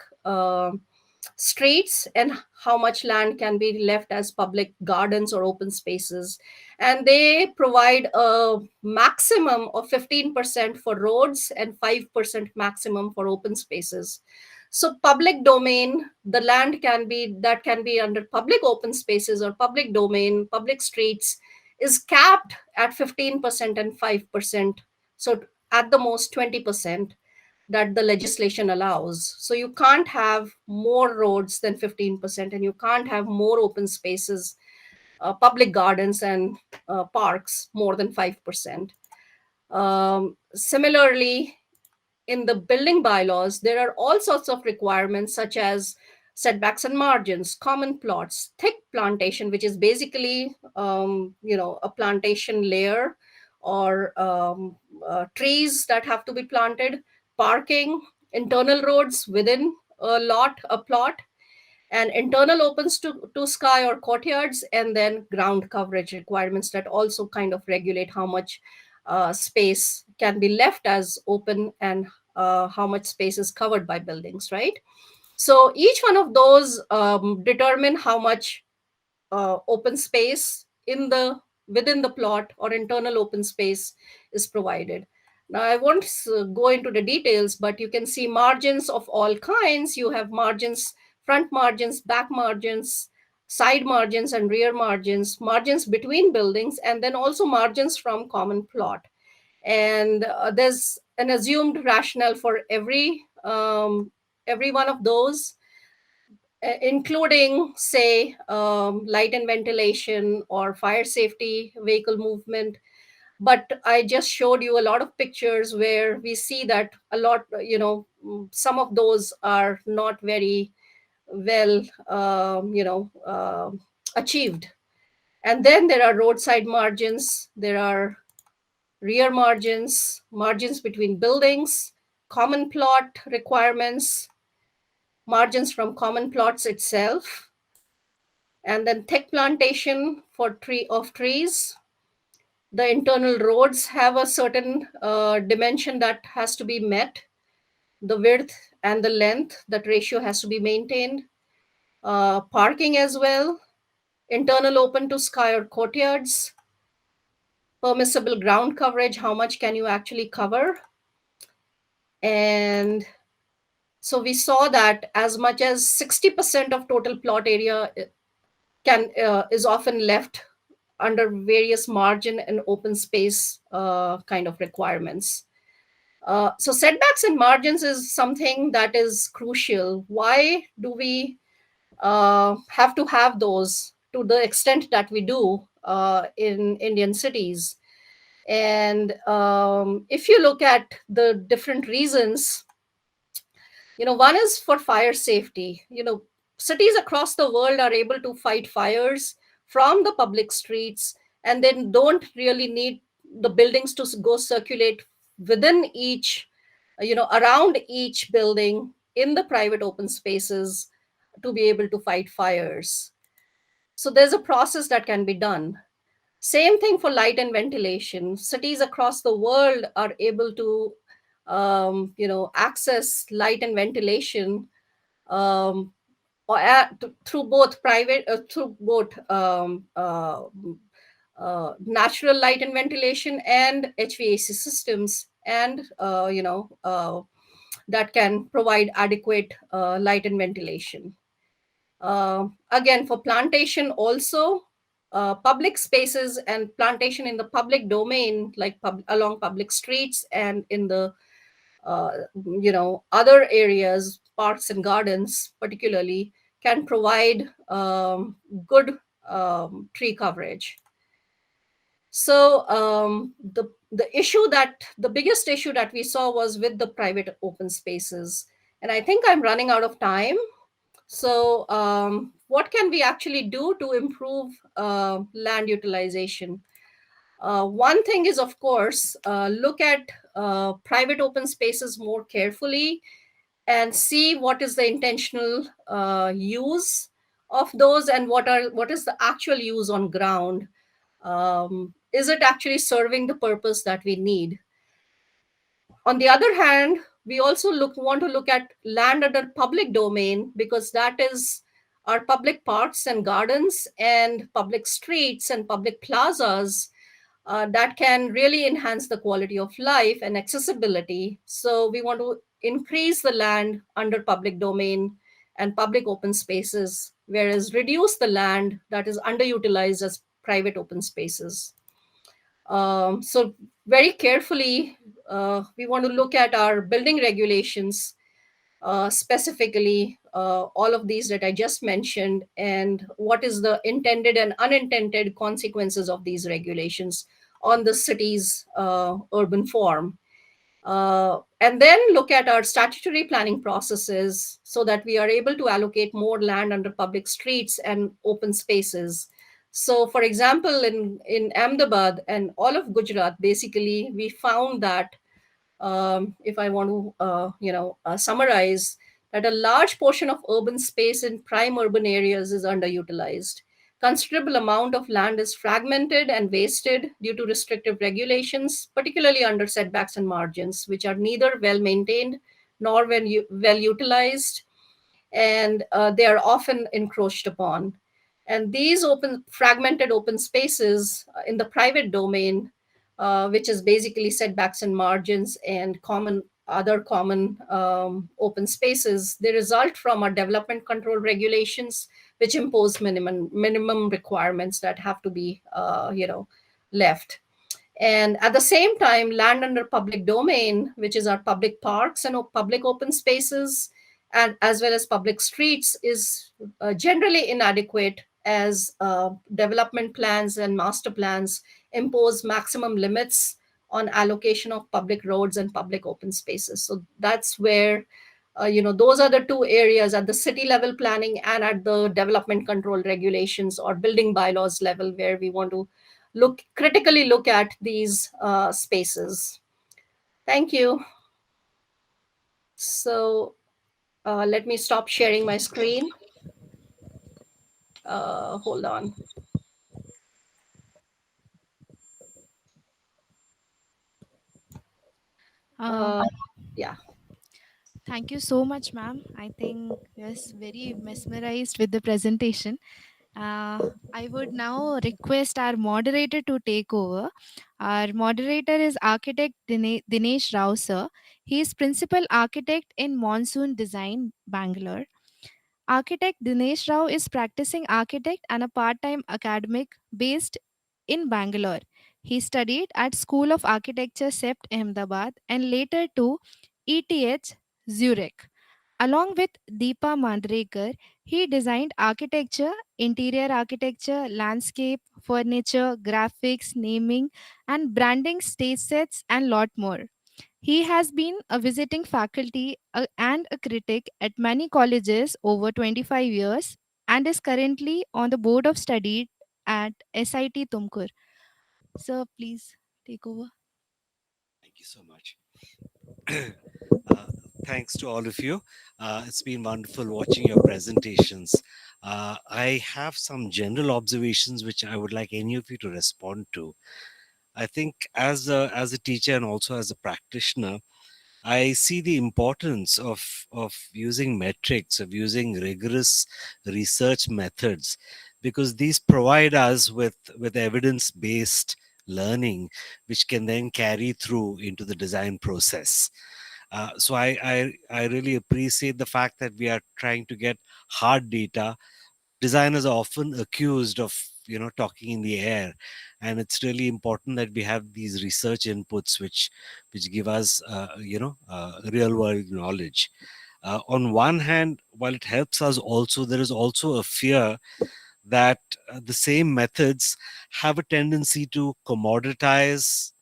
Speaker 5: streets, and how much land can be left as public gardens or open spaces. And they provide a maximum of 15% for roads and 5% maximum for open spaces. So public domain, the land can be under public open spaces or public domain, public streets, is capped at 15% and 5%. So at the most 20% that the legislation allows. So you can't have more roads than 15%, and you can't have more open spaces, public gardens and parks more than 5%. Similarly, in the building bylaws, there are all sorts of requirements, such as setbacks and margins, common plots, thick plantation, which is basically a plantation layer, or trees that have to be planted, parking, internal roads within a plot, and internal opens to sky or courtyards, and then ground coverage requirements that also kind of regulate how much space can be left as open, and how much space is covered by buildings, right? So each one of those determine how much open space within the plot or internal open space is provided. Now, I won't go into the details, but you can see margins of all kinds. You have margins, front margins, back margins, side margins and rear margins, margins between buildings, and then also margins from common plot. And there's an assumed rationale for every one of those, including, say, light and ventilation or fire safety, vehicle movement. But I just showed you a lot of pictures where we see that a lot, some of those are not very well, achieved. And then there are roadside margins, there are rear margins, margins between buildings, common plot requirements, margins from common plots itself, and then thick plantation for trees. The internal roads have a certain dimension that has to be met. The width and the length, that ratio has to be maintained. Parking as well, internal open to sky or courtyards, permissible ground coverage, how much can you actually cover? And so we saw that as much as 60% of total plot area is often left under various margin and open space kind of requirements. So setbacks and margins is something that is crucial. Why do we have to have those to the extent that we do in Indian cities? And if you look at the different reasons, one is for fire safety. Cities across the world are able to fight fires from the public streets, and then don't really need the buildings to go circulate within each, around each building in the private open spaces to be able to fight fires. So there's a process that can be done. Same thing for light and ventilation. Cities across the world are able to, access light and ventilation through both natural light and ventilation and HVAC systems, and that can provide adequate light and ventilation. Again, for plantation also, public spaces and plantation in the public domain, like along public streets and in the other areas, parks and gardens particularly, can provide good tree coverage. So the biggest issue that we saw was with the private open spaces. And I think I'm running out of time. So what can we actually do to improve land utilization? One thing is, of course, look at private open spaces more carefully and see what is the intentional use of those, and what is the actual use on ground. Is it actually serving the purpose that we need? On the other hand, we also want to look at land under public domain, because that is our public parks and gardens and public streets and public plazas that can really enhance the quality of life and accessibility. So we want to increase the land under public domain and public open spaces, whereas reduce the land that is underutilized as private open spaces. So very carefully, we want to look at our building regulations, specifically all of these that I just mentioned, and what is the intended and unintended consequences of these regulations on the city's urban form. And then look at our statutory planning processes so that we are able to allocate more land under public streets and open spaces. So, for example, in Ahmedabad and all of Gujarat, basically, we found that if I want to, summarize, that a large portion of urban space in prime urban areas is underutilized. Considerable amount of land is fragmented and wasted due to restrictive regulations, particularly under setbacks and margins, which are neither well maintained nor well utilized, and they are often encroached upon. And these fragmented open spaces in the private domain, which is basically setbacks and margins and other common open spaces, they result from our development control regulations, which impose minimum requirements that have to be left. And at the same time, land under public domain, which is our public parks and public open spaces, and as well as public streets, is generally inadequate, as development plans and master plans impose maximum limits on allocation of public roads and public open spaces. So that's where, those are the two areas at the city level planning and at the development control regulations or building bylaws level, where we want to critically look at these spaces. Thank you. So let me stop sharing my screen. Hold on.
Speaker 2: Uh,
Speaker 5: Yeah.
Speaker 2: Thank you so much, ma'am. I think yes, very mesmerized with the presentation. I would now request our moderator to take over. Our moderator is architect Dinesh Rao, sir. He is principal architect in Monsoon Design, Bangalore. Architect Dinesh Rao is practicing architect and a part-time academic based in Bangalore. He studied at School of Architecture SEPT Ahmedabad and later to ETH Zurich. Along with Deepa Mandrekar, he designed architecture, interior architecture, landscape, furniture, graphics, naming, and branding stage sets, and lot more. He has been a visiting faculty and a critic at many colleges over 25 years and is currently on the board of study at SIT Tumkur. Sir, please take over.
Speaker 6: Thank you so much. Thanks to all of you. It's been wonderful watching your presentations. I have some general observations which I would like any of you to respond to. I think as a teacher and also as a practitioner, I see the importance of using metrics, of using rigorous research methods, because these provide us with evidence-based learning, which can then carry through into the design process. So I really appreciate the fact that we are trying to get hard data. Designers are often accused of talking in the air, and it's really important that we have these research inputs which give us real world knowledge. On one hand, while it helps us, also there is also a fear that the same methods have a tendency to commoditize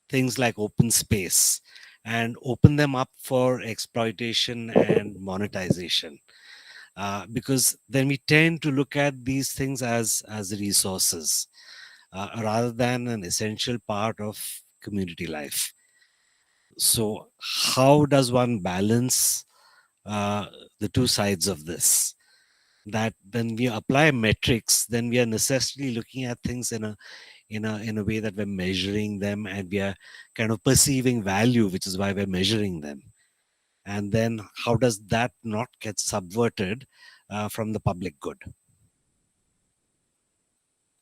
Speaker 6: things like open space and open them up for exploitation and monetization, because then we tend to look at these things as resources, rather than an essential part of community life. So how does one balance uh, the two sides of this? That when we apply metrics, then we are necessarily looking at things in a way that we're measuring them, and we are kind of perceiving value, which is why we're measuring them. And then how does that not get subverted from the public good?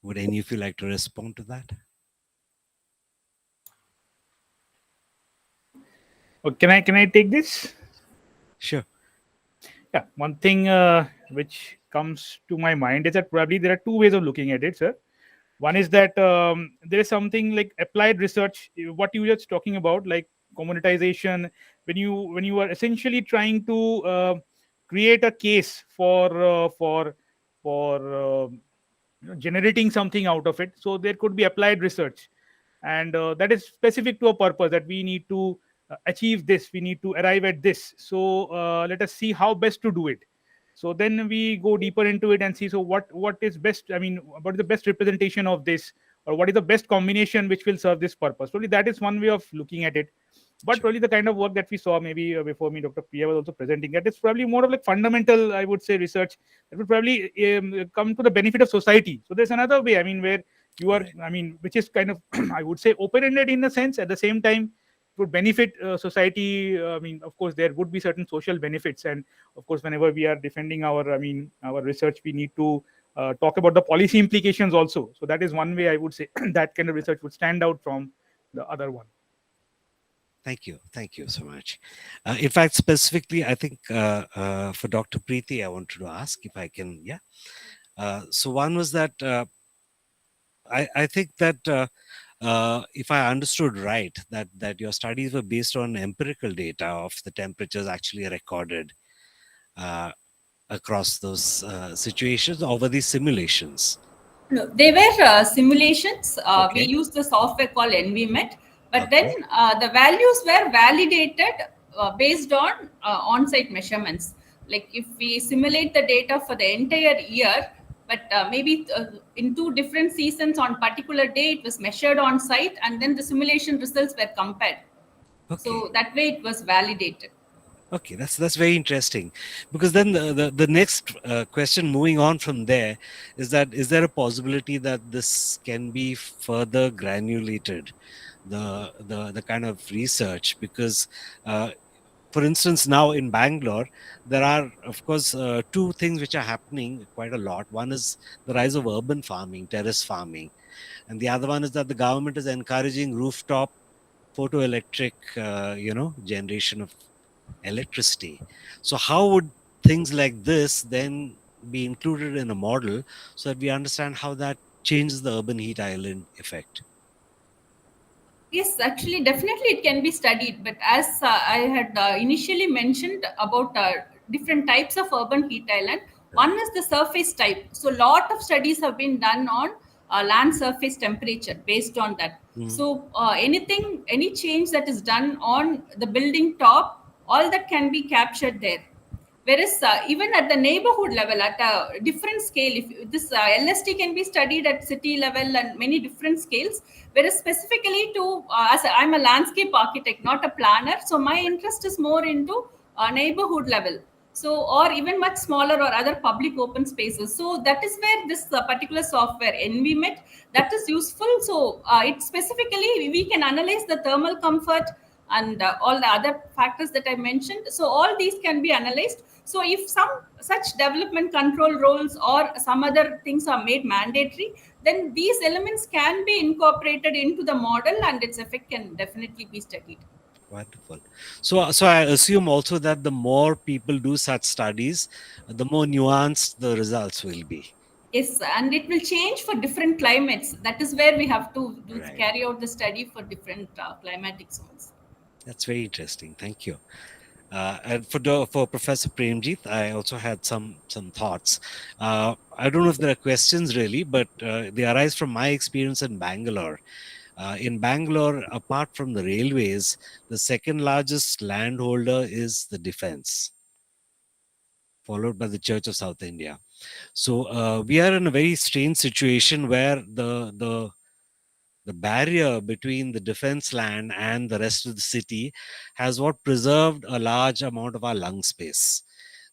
Speaker 6: Would any of you like to respond to that?
Speaker 4: Can I take this?
Speaker 6: Sure.
Speaker 4: Yeah, one thing which comes to my mind is that probably there are two ways of looking at it, sir. One is that there is something like applied research, what you were just talking about, like commoditization, when you are essentially trying to create a case for generating something out of it. So there could be applied research, and that is specific to a purpose that we need to achieve this, we need to arrive at this. So let us see how best to do it. So then we go deeper into it and see, so what is best, I mean, what is the best representation of this, or what is the best combination which will serve this purpose. Probably that is one way of looking at it. But
Speaker 6: Sure.
Speaker 4: probably the kind of work that we saw, maybe before me, Dr. Priya was also presenting, that is probably more of like fundamental, I would say, research that would probably come to the benefit of society. So there's another way, I mean, where you are,
Speaker 6: Right.
Speaker 4: I mean, which is kind of I would say open-ended in a sense. At the same time, would benefit society. I mean, of course, there would be certain social benefits, and of course, whenever we are defending our, I mean, our research, we need to talk about the policy implications also. So that is one way I would say that kind of research would stand out from the other one.
Speaker 6: Thank you. Thank you so much. In fact, specifically, I think for Dr. Preeti, I wanted to ask if I can. Yeah. So one was that I think that if I understood right, that your studies were based on empirical data of the temperatures actually recorded uh, across those situations over these simulations.
Speaker 3: No, they were simulations. We
Speaker 6: Okay.
Speaker 3: used the software called NVMet, but then
Speaker 6: Okay.
Speaker 3: the values were validated based on site measurements. Like if we simulate the data for the entire year, but maybe in two different seasons on particular day it was measured on site, and then the simulation results were compared.
Speaker 6: Okay.
Speaker 3: So that way it was validated.
Speaker 6: Okay, that's very interesting, because then the next question moving on from there is that, is there a possibility that this can be further granulated, the kind of research? Because for instance, now in Bangalore, there are, of course, two things which are happening quite a lot. One is the rise of urban farming, terrace farming, and the other one is that the government is encouraging rooftop photoelectric, generation of electricity. So, how would things like this then be included in a model so that we understand how that changes the urban heat island effect?
Speaker 3: Yes, actually, definitely it can be studied. But as I had initially mentioned about different types of urban heat island, one
Speaker 6: Right.
Speaker 3: is the surface type. So, lot of studies have been done on land surface temperature based on that.
Speaker 6: Mm.
Speaker 3: So, any change that is done on the building top, all that can be captured there. Whereas even at the neighborhood level, at a different scale, if this LST can be studied at city level and many different scales, whereas specifically to, I'm a landscape architect, not a planner, so my interest is more into neighborhood level. So, or even much smaller or other public open spaces. So that is where this particular software NVMet, that is useful. So it specifically we can analyze the thermal comfort and all the other factors that I mentioned. So all these can be analyzed. So if some such development control roles or some other things are made mandatory, then these elements can be incorporated into the model and its effect can definitely be studied.
Speaker 6: Wonderful. So I assume also that the more people do such studies, the more nuanced the results will be.
Speaker 3: Yes, and it will change for different climates. That is where we have to
Speaker 6: Right.
Speaker 3: carry out the study for different climatic zones.
Speaker 6: That's very interesting. Thank you. And for Professor Premjit, I also had some thoughts. I don't know if there are questions really, but they arise from my experience in Bangalore. In Bangalore, apart from the railways, the second largest landholder is the defense, followed by the Church of South India. So we are in a very strange situation where the barrier between the defense land and the rest of the city has what preserved a large amount of our lung space.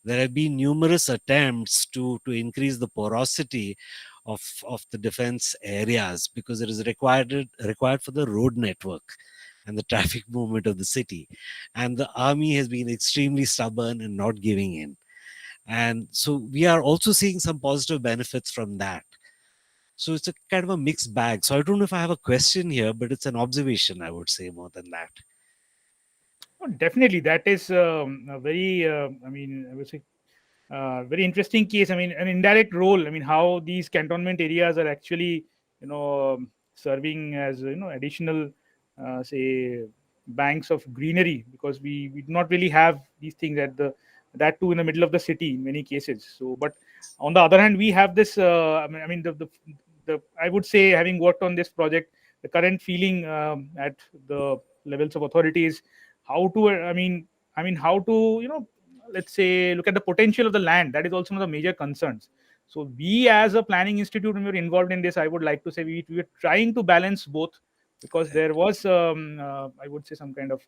Speaker 6: There have been numerous attempts to increase the porosity of the defense areas because it is required for the road network and the traffic movement of the city. And the army has been extremely stubborn and not giving in. And so we are also seeing some positive benefits from that. So it's a kind of a mixed bag. So I don't know if I have a question here, but it's an observation, I would say, more than that.
Speaker 4: Oh, definitely, that is a very, I would say, very interesting case. I mean, an indirect role. I mean, how these cantonment areas are actually, serving as additional, say, banks of greenery, because we do not really have these things at the that too in the middle of the city in many cases. So, but on the other hand, we have this. The I would say, having worked on this project, the current feeling at the levels of authorities, how to how to let's say look at the potential of the land. That is also one of the major concerns. So we as a planning institute, when we were involved in this, I would like to say we were trying to balance both, because
Speaker 6: Right.
Speaker 4: there was I would say some kind of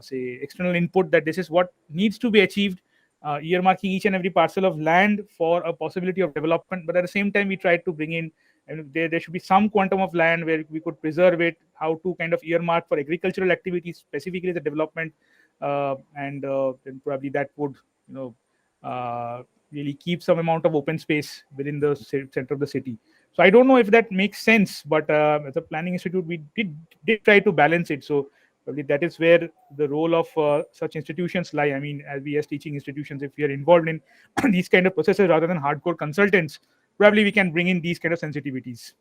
Speaker 4: say external input that this is what needs to be achieved, earmarking each and every parcel of land for a possibility of development. But at the same time, we tried to bring in, and there should be some quantum of land where we could preserve it, how to kind of earmark for agricultural activities, specifically the development, and then probably that would you know uh, really keep some amount of open space within the center of the city. So I don't know if that makes sense, but as a planning institute, we did try to balance it. So probably that is where the role of such institutions lie. I mean, as we as teaching institutions, if we are involved in these kind of processes rather than hardcore consultants, probably we can bring in these kind of sensitivities.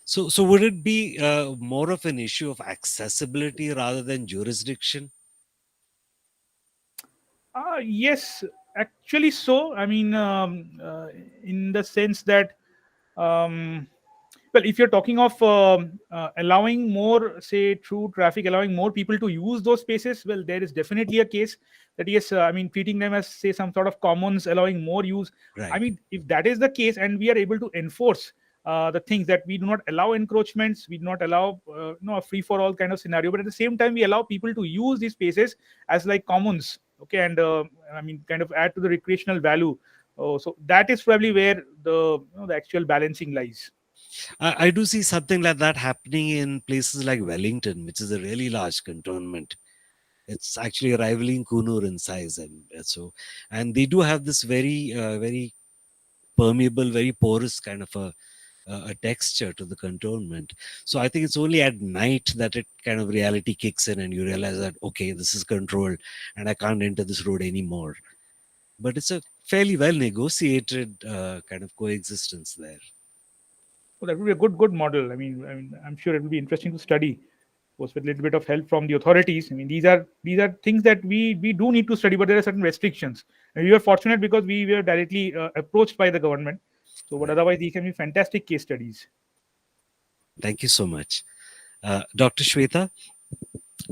Speaker 6: So would it be more of an issue of accessibility rather than jurisdiction?
Speaker 4: Yes, actually, so. I mean, in the sense that, um, Well, if you're talking of allowing more, say, through traffic, allowing more people to use those spaces, well, there is definitely a case that yes, I mean, treating them as, say, some sort of commons, allowing more use. I
Speaker 6: Right.
Speaker 4: mean, if that is the case, and we are able to enforce the things that we do not allow encroachments, we do not allow, a free for all kind of scenario, but at the same time, we allow people to use these spaces as like commons, okay, and I mean, kind of add to the recreational value. Oh, so that is probably where the actual balancing lies.
Speaker 6: I do see something like that happening in places like Wellington, which is a really large cantonment. It's actually rivaling Kunur in size, and and they do have this very permeable, very porous kind of a texture to the cantonment. So I think it's only at night that it kind of reality kicks in, and you realize that okay, this is controlled, and I can't enter this road anymore. But it's a fairly well negotiated kind of coexistence there.
Speaker 4: So that would be a good model. I mean, I'm sure it will be interesting to study. Of course, with a little bit of help from the authorities. I mean, these are things that we do need to study, but there are certain restrictions. And we were fortunate because we were directly approached by the government. So, but
Speaker 6: Right.
Speaker 4: otherwise, these can be fantastic case studies.
Speaker 6: Thank you so much, Dr. Shweta.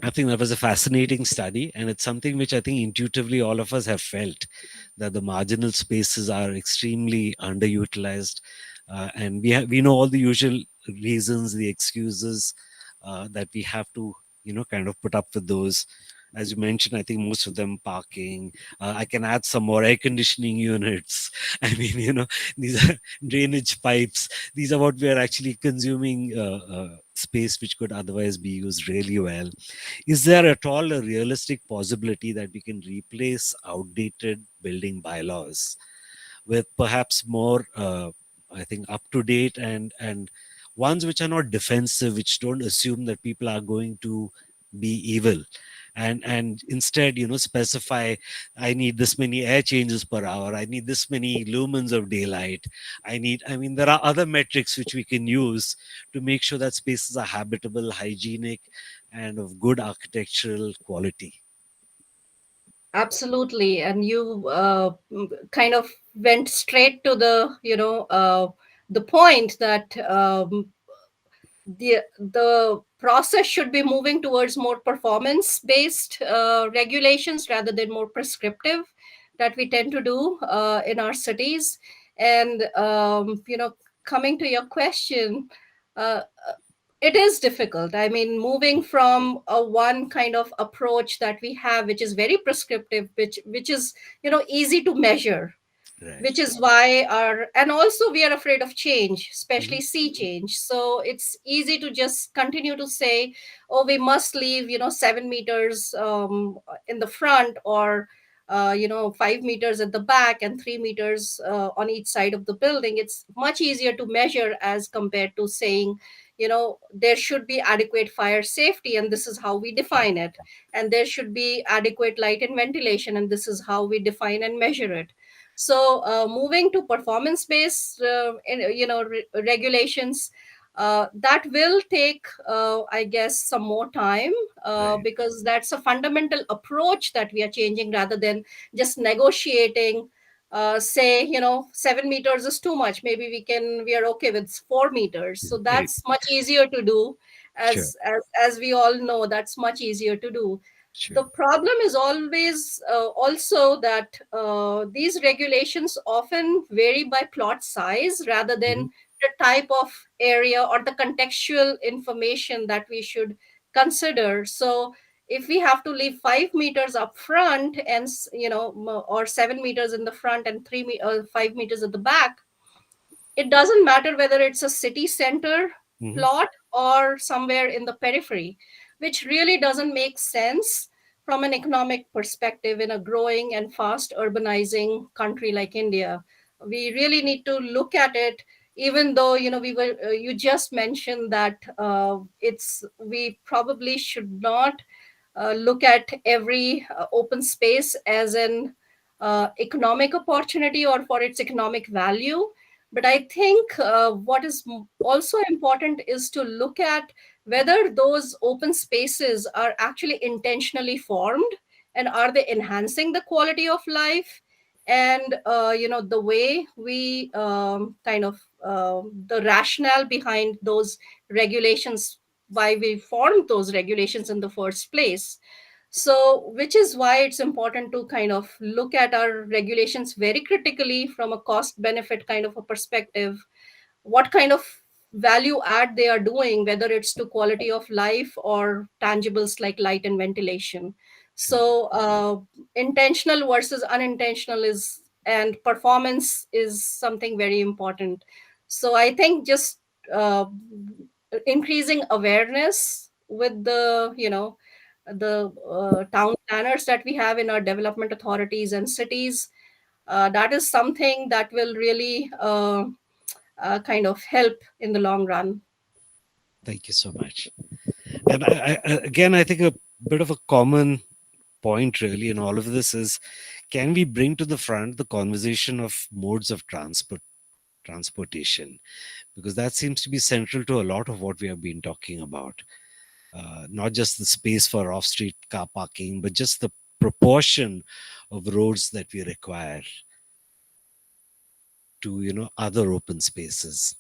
Speaker 6: I think that was a fascinating study, and it's something which I think intuitively all of us have felt that the marginal spaces are extremely underutilized, and we know all the usual reasons, the excuses that we have to kind of put up with those. As you mentioned, I think most of them parking. I can add some more air conditioning units. I mean, these are drainage pipes. These are what we are actually consuming space which could otherwise be used really well. Is there at all a realistic possibility that we can replace outdated building bylaws with perhaps more, I think, up to date and ones which are not defensive, which don't assume that people are going to be evil, and instead specify, I need this many air changes per hour, I need this many lumens of daylight, I mean, there are other metrics which we can use to make sure that spaces are habitable, hygienic, and of good architectural quality.
Speaker 5: Absolutely. And you kind of went straight to the point that the process should be moving towards more performance based regulations rather than more prescriptive that we tend to do in our cities. And coming to your question, uh, it is difficult. I mean, moving from a one kind of approach that we have, which is very prescriptive, which is easy to measure,
Speaker 6: Right.
Speaker 5: which is why our, and also we are afraid of change,
Speaker 6: Mhm.
Speaker 5: especially sea change. So it's easy to just continue to say, oh, we must leave 7 meters in the front, or 5 meters at the back and 3 meters on each side of the building. It's much easier to measure as compared to saying, there should be adequate fire safety, and this is how we define it, and there should be adequate light and ventilation, and this is how we define and measure it. So moving to performance based regulations, that will take I guess some more time,
Speaker 6: Right.
Speaker 5: because that's a fundamental approach that we are changing, rather than just negotiating, say 7 meters is too much, maybe we are okay with 4 meters. So
Speaker 6: Right.
Speaker 5: that's much easier to do,
Speaker 6: Sure.
Speaker 5: as we all know, that's much easier to do.
Speaker 6: Sure.
Speaker 5: The problem is always also that these regulations often vary by plot size rather
Speaker 6: Mhm.
Speaker 5: than the type of area or the contextual information that we should consider. So if we have to leave 5 meters up front and or 7 meters in the front and 5 meters at the back, it doesn't matter whether it's a city center
Speaker 6: Mhm.
Speaker 5: plot or somewhere in the periphery, which really doesn't make sense from an economic perspective in a growing and fast urbanizing country like India. We really need to look at it, even though you just mentioned that we probably should not look at every open space as an economic opportunity or for its economic value. But I think what is also important is to look at whether those open spaces are actually intentionally formed, and are they enhancing the quality of life, and the way we the rationale behind those regulations, why we formed those regulations in the first place. So which is why it's important to kind of look at our regulations very critically from a cost benefit kind of a perspective, what kind of value add they are doing, whether it's to quality of life or tangibles like light and ventilation. So intentional versus unintentional is, and performance is something very important. So I think just uh, increasing awareness with the town planners that we have in our development authorities and cities, that is something that will really kind of help in the long run.
Speaker 6: Thank you so much. And again, I think a bit of a common point really in all of this is, can we bring to the front the conversation of modes of transportation, because that seems to be central to a lot of what we have been talking about. Not just the space for off-street car parking, but just the proportion of roads that we require to other open spaces.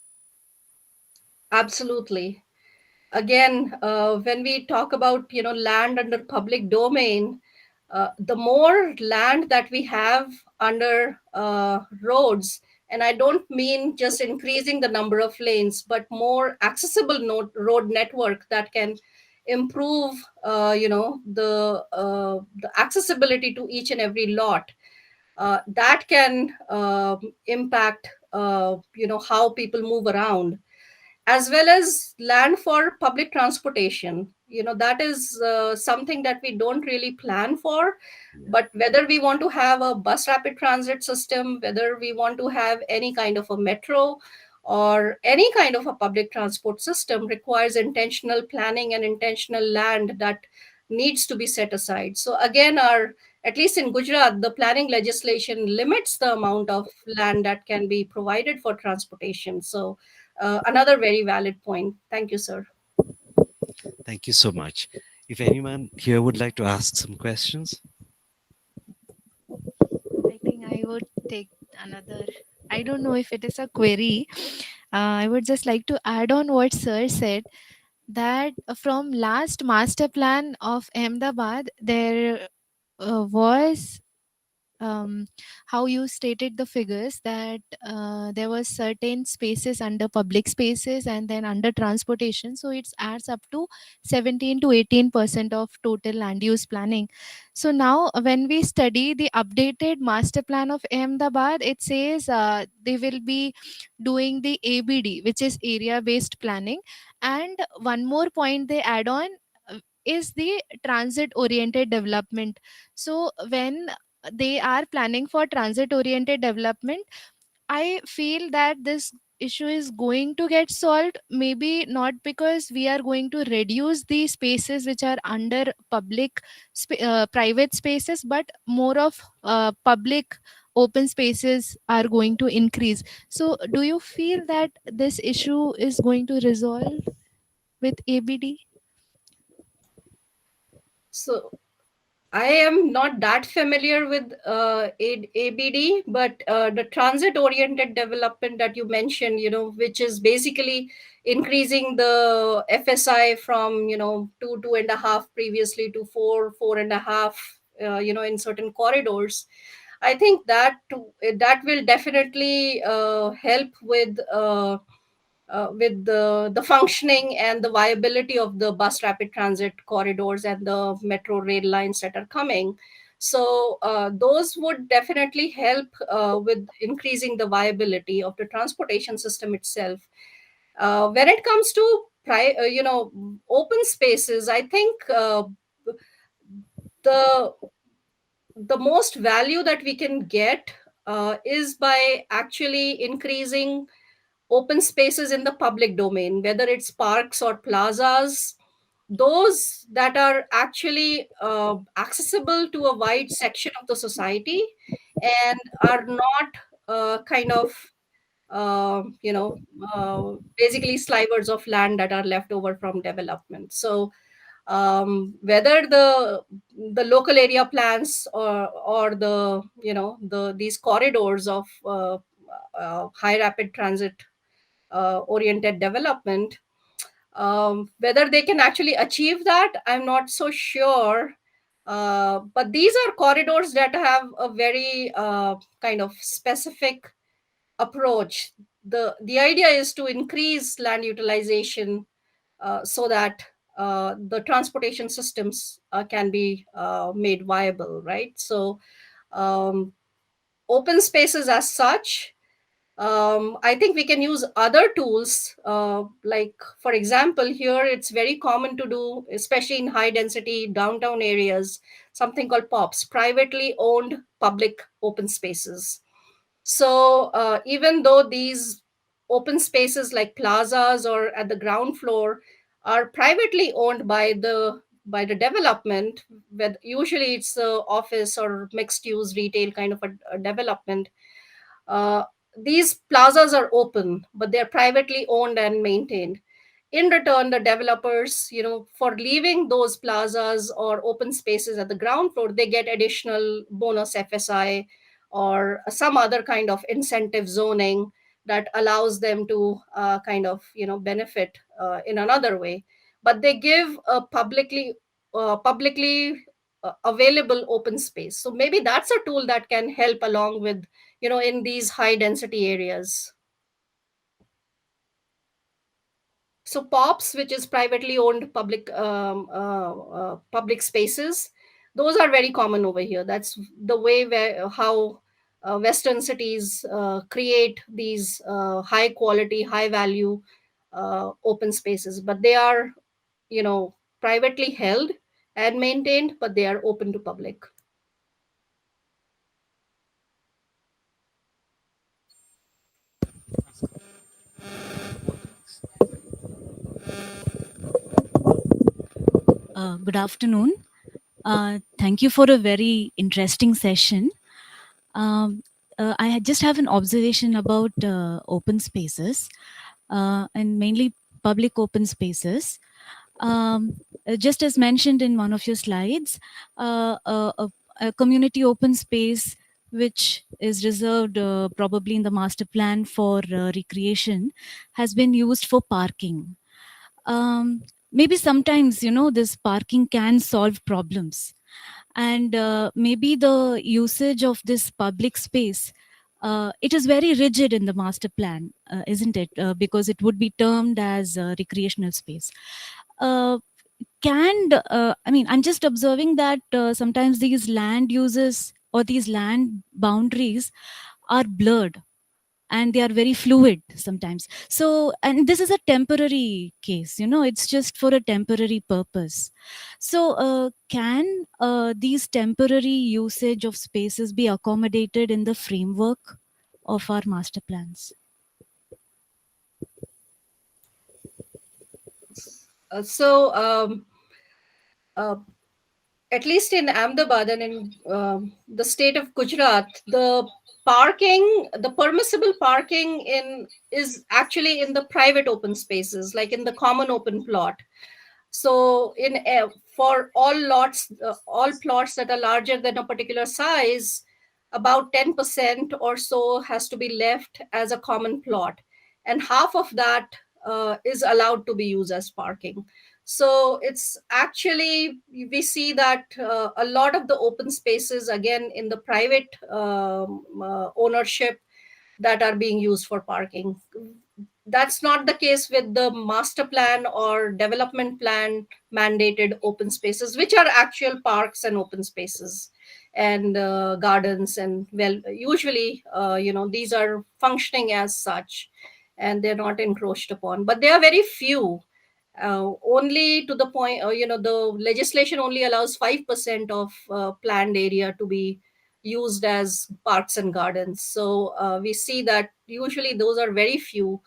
Speaker 5: Absolutely. Again, when we talk about land under public domain, the more land that we have under roads, and I don't mean just increasing the number of lanes, but more accessible road network that can improve the accessibility to each and every lot, that can impact how people move around, as well as land for public transportation. That is something that we don't really plan for. But whether we want to have a bus rapid transit system, whether we want to have any kind of a metro or any kind of a public transport system, requires intentional planning and intentional land that needs to be set aside. So again, our, at least in Gujarat, the planning legislation limits the amount of land that can be provided for transportation. So another very valid point. Thank you, sir.
Speaker 6: Thank you so much. If anyone here would like to ask some questions.
Speaker 2: I think I would take another. I don't know if it is a query. I would just like to add on what Sir said, that from last master plan of Ahmedabad, there was how you stated the figures, that there was certain spaces under public spaces and then under transportation, so it adds up to 17 to 18% of total land use planning. So now when we study the updated master plan of Ahmedabad, it says they will be doing the ABD, which is area based planning, and one more point they add on is the transit oriented development. So when they are planning for transit oriented development, I feel that this issue is going to get solved, maybe not because we are going to reduce the spaces which are under private spaces, but more of public open spaces are going to increase. So do you feel that this issue is going to resolve with ABD?
Speaker 5: So I am not that familiar with ABD, but the transit oriented development that you mentioned, which is basically increasing the FSI from, 2.5 previously to 4.5, in certain corridors. I think that will definitely help with the functioning and the viability of the bus rapid transit corridors and the metro rail lines that are coming. So those would definitely help with increasing the viability of the transportation system itself. When it comes to open spaces, I think the the most value that we can get is by actually increasing open spaces in the public domain, whether it's parks or plazas, those that are actually accessible to a wide section of the society and are not kind of basically slivers of land that are left over from development. So Whether the local area plans or the these corridors of high rapid transit oriented development, whether they can actually achieve that, I'm not so sure. But these are corridors that have a very kind of specific approach. The idea is to increase land utilization so that the transportation systems can be made viable, right? So um, open spaces as such, I think we can use other tools, like, for example, here it's very common to do, especially in high density downtown areas, something called POPs, privately owned public open spaces. So even though these open spaces like plazas or at the ground floor are privately owned by the development, with usually it's a office or mixed use retail kind of a development, uh, these plazas are open, but they're privately owned and maintained. In return, the developers, for leaving those plazas or open spaces at the ground floor, they get additional bonus FSI or some other kind of incentive zoning that allows them to kind of, benefit in another way. But they give a publicly available open space. So maybe that's a tool that can help along with, in these high density areas. So POPs, which is privately owned public spaces, those are very common over here. That's the way where how Western cities create these high quality, high value open spaces. But they are, privately held and maintained, but they are open to public.
Speaker 7: Good afternoon. Thank you for a very interesting session. I just have an observation about open spaces and mainly public open spaces. Just as mentioned in one of your slides, a community open space which is reserved probably in the master plan for recreation has been used for parking. Maybe sometimes, this parking can solve problems, and maybe the usage of this public space, it is very rigid in the master plan, isn't it? Because it would be termed as recreational space. I'm just observing that sometimes these land uses or these land boundaries are blurred and they are very fluid sometimes. So, and this is a temporary case, it's just for a temporary purpose. So can these temporary usage of spaces be accommodated in the framework of our master plans?
Speaker 5: So at least in Ahmedabad and in the state of Gujarat, the permissible parking is actually in the private open spaces, like in the common open plot. So for all plots that are larger than a particular size, about 10% or so has to be left as a common plot, and half of that is allowed to be used as parking. So it's actually, we see that a lot of the open spaces, again, in the private ownership, that are being used for parking. That's not the case with the master plan or development plan mandated open spaces, which are actual parks and open spaces and gardens. And well, usually, these are functioning as such and they're not encroached upon, but they are very few. Only to the point, the legislation only allows 5% of planned area to be used as parks and gardens. So we see that usually those are very few,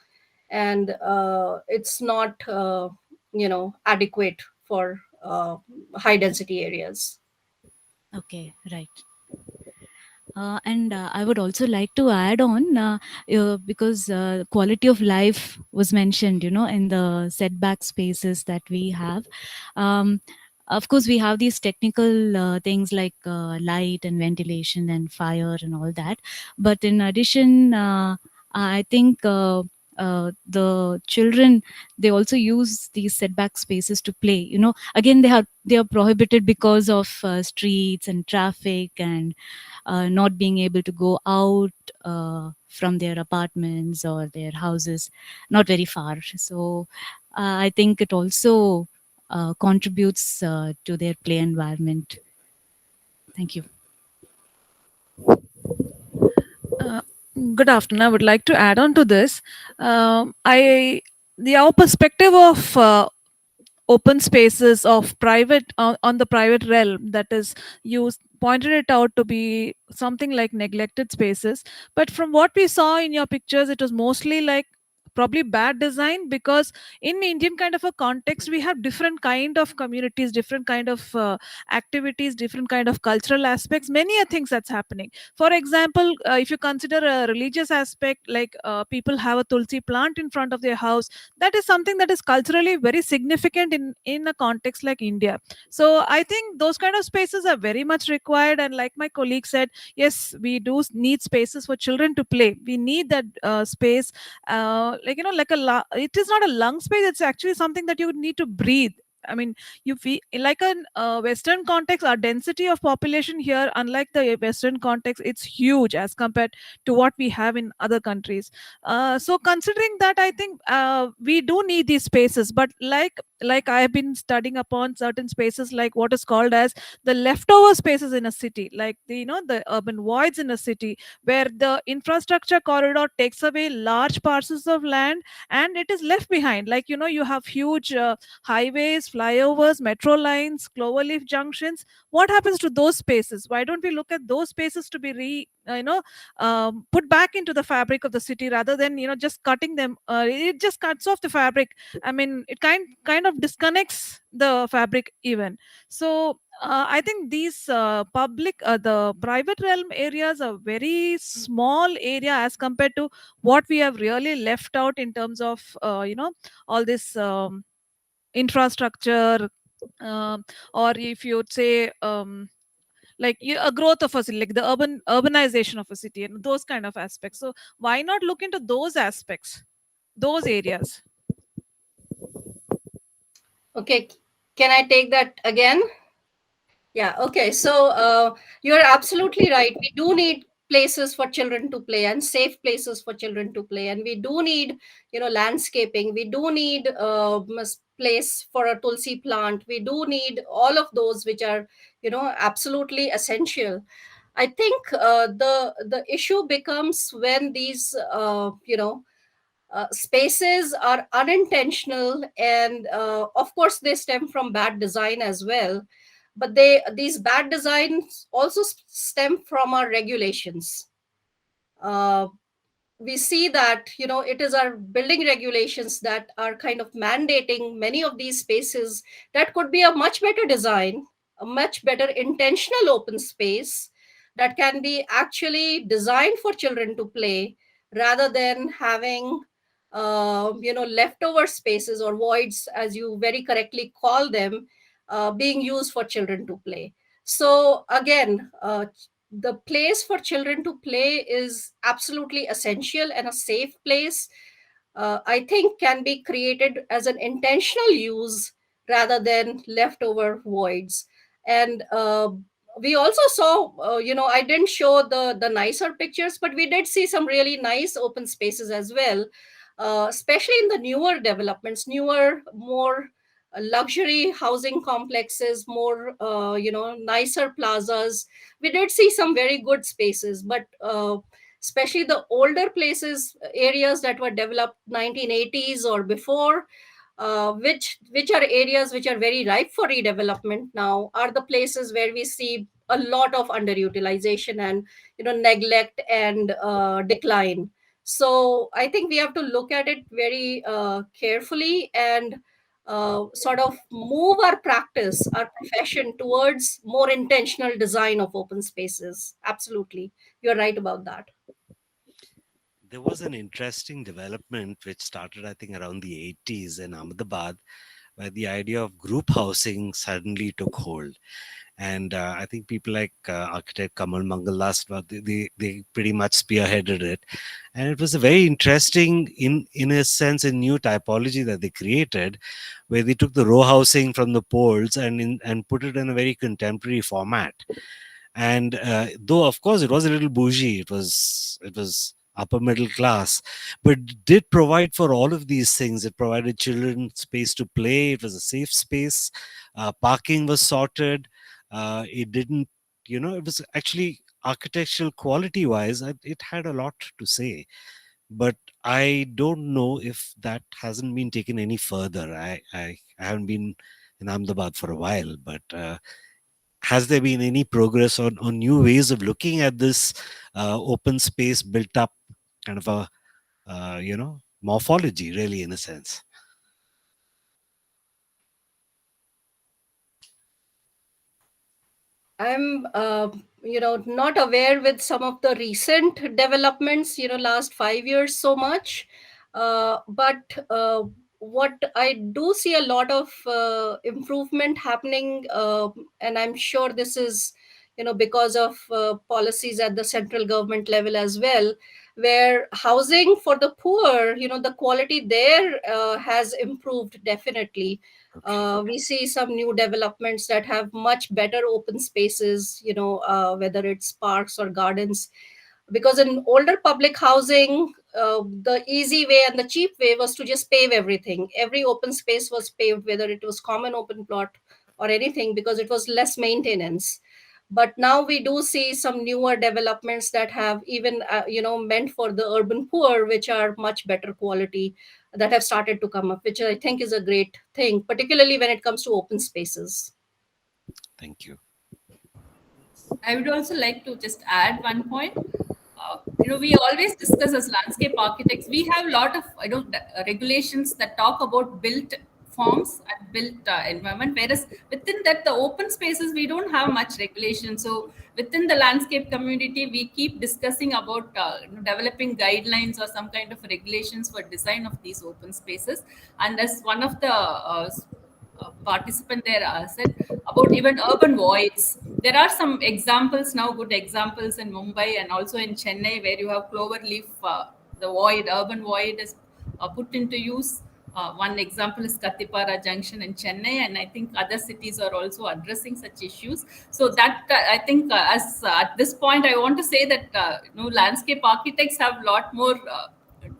Speaker 5: and it's not adequate for high density areas.
Speaker 7: Okay, right. And I would also like to add on because quality of life was mentioned, in the setback spaces that we have. Um, of course, we have these technical things like light and ventilation and fire and all that. But in addition, I think the children, they also use these setback spaces to play. Again, they are prohibited because of streets and traffic and not being able to go out from their apartments or their houses, not very far. So I think it also contributes to their play environment. Thank you.
Speaker 8: Uh, Good afternoon. I would like to add on to this. Our perspective of open spaces of private on the private realm, that is, you pointed it out to be something like neglected spaces, but from what we saw in your pictures, it was mostly like probably bad design, because in Indian kind of a context, we have different kind of communities, different kind of activities, different kind of cultural aspects, many things that's happening. For example, if you consider a religious aspect, like people have a tulsi plant in front of their house, that is something that is culturally very significant in a context like India. So I think those kind of spaces are very much required, and like my colleague said, yes, we do need spaces for children to play. We need that space, like like it is not a lung space, it's actually something that you need to breathe. I mean, you feel like a Western context, our density of population here, unlike the Western context, it's huge as compared to what we have in other countries. So considering that, I think we do need these spaces, but like I have been studying upon certain spaces, like what is called as the leftover spaces in a city, like the urban voids in a city, where the infrastructure corridor takes away large parcels of land and it is left behind. Like you have huge highways, flyovers, metro lines, cloverleaf junctions. What happens to those spaces? Why don't we look at those spaces to be put back into the fabric of the city, rather than just cutting them? It just cuts off the fabric. I mean, it kind of disconnects the fabric even. So I think these the private realm areas are very small area as compared to what we have really left out in terms of all this infrastructure, um, or if you'd say like a growth of a city, like the urbanization of a city and those kind of aspects. So why not look into those aspects, those areas?
Speaker 5: Okay, can I take that again? Yeah, okay. So you're absolutely right. We do need places for children to play, and safe places for children to play. And we do need, landscaping. We do need place for a tulsi plant. We do need all of those, which are, absolutely essential. I think the issue becomes when these, spaces are unintentional, and of course they stem from bad design as well, but these bad designs also stem from our regulations. uh, we see that it is our building regulations that are kind of mandating many of these spaces that could be a much better design, a much better intentional open space that can be actually designed for children to play, rather than having leftover spaces or voids, as you very correctly call them, being used for children to play. So again, the place for children to play is absolutely essential, and a safe place, I think, can be created as an intentional use rather than leftover voids. And we also saw, I didn't show the nicer pictures, but we did see some really nice open spaces as well, especially in the newer developments, newer, more luxury housing complexes, more nicer plazas. We did see some very good spaces, but especially the older places, areas that were developed 1980s or before, which are areas which are very ripe for redevelopment now, are the places where we see a lot of underutilization and neglect and decline. So I think we have to look at it very carefully, and sort of move our practice, our profession towards more intentional design of open spaces. Absolutely. You're right about that.
Speaker 6: There was an interesting development which started, I think, around the 80s in Ahmedabad, where the idea of group housing suddenly took hold. And I think people like architect Kamal Mangalas, they pretty much spearheaded it. And it was a very interesting, in a sense, a new typology that they created, where they took the row housing from the poles and put it in a very contemporary format. And though of course it was a little bougie, it was upper middle class, but did provide for all of these things. It provided children space to play. It was a safe space. Parking was sorted. It didn't, it was actually architectural quality wise, it had a lot to say. But I don't know if that hasn't been taken any further. I haven't been in Ahmedabad for a while, but has there been any progress on new ways of looking at this open space built up kind of a morphology, really, in a sense?
Speaker 5: I'm, not aware with some of the recent developments, last 5 years so much. But what I do see a lot of improvement happening, and I'm sure this is, because of policies at the central government level as well, where housing for the poor, the quality there has improved definitely.
Speaker 6: Okay.
Speaker 5: We see some new developments that have much better open spaces, whether it's parks or gardens. Because in older public housing, the easy way and the cheap way was to just pave everything. Every open space was paved, whether it was common open plot or anything, because it was less maintenance. But now we do see some newer developments that have even, meant for the urban poor, which are much better quality, that have started to come up, which I think is a great thing, particularly when it comes to open spaces.
Speaker 6: Thank you.
Speaker 3: I would also like to just add one point. We always discuss as landscape architects. We have a lot of regulations that talk about built forms and built environment. Whereas within that, the open spaces, we don't have much regulation. So within the landscape community, we keep discussing about developing guidelines or some kind of regulations for design of these open spaces. And as one of the participant there said about even urban voids. There are some examples now, good examples in Mumbai and also in Chennai, where you have clover leaf, the void, urban void is put into use. One example is Kattipara Junction in Chennai, and I think other cities are also addressing such issues. So that I think, as at this point, I want to say that landscape architects have a lot more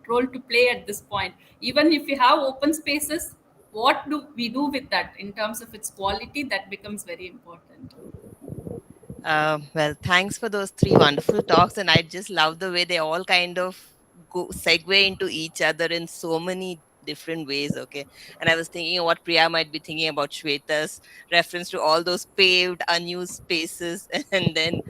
Speaker 3: role to play at this point. Even if you have open spaces, what do we do with that in terms of its quality? That becomes very important.
Speaker 1: Well, thanks for those three wonderful talks, and I just love the way they all kind of segue into each other in so many different ways. Okay, and I was thinking of what Priya might be thinking about Shweta's reference to all those paved, unused spaces, and then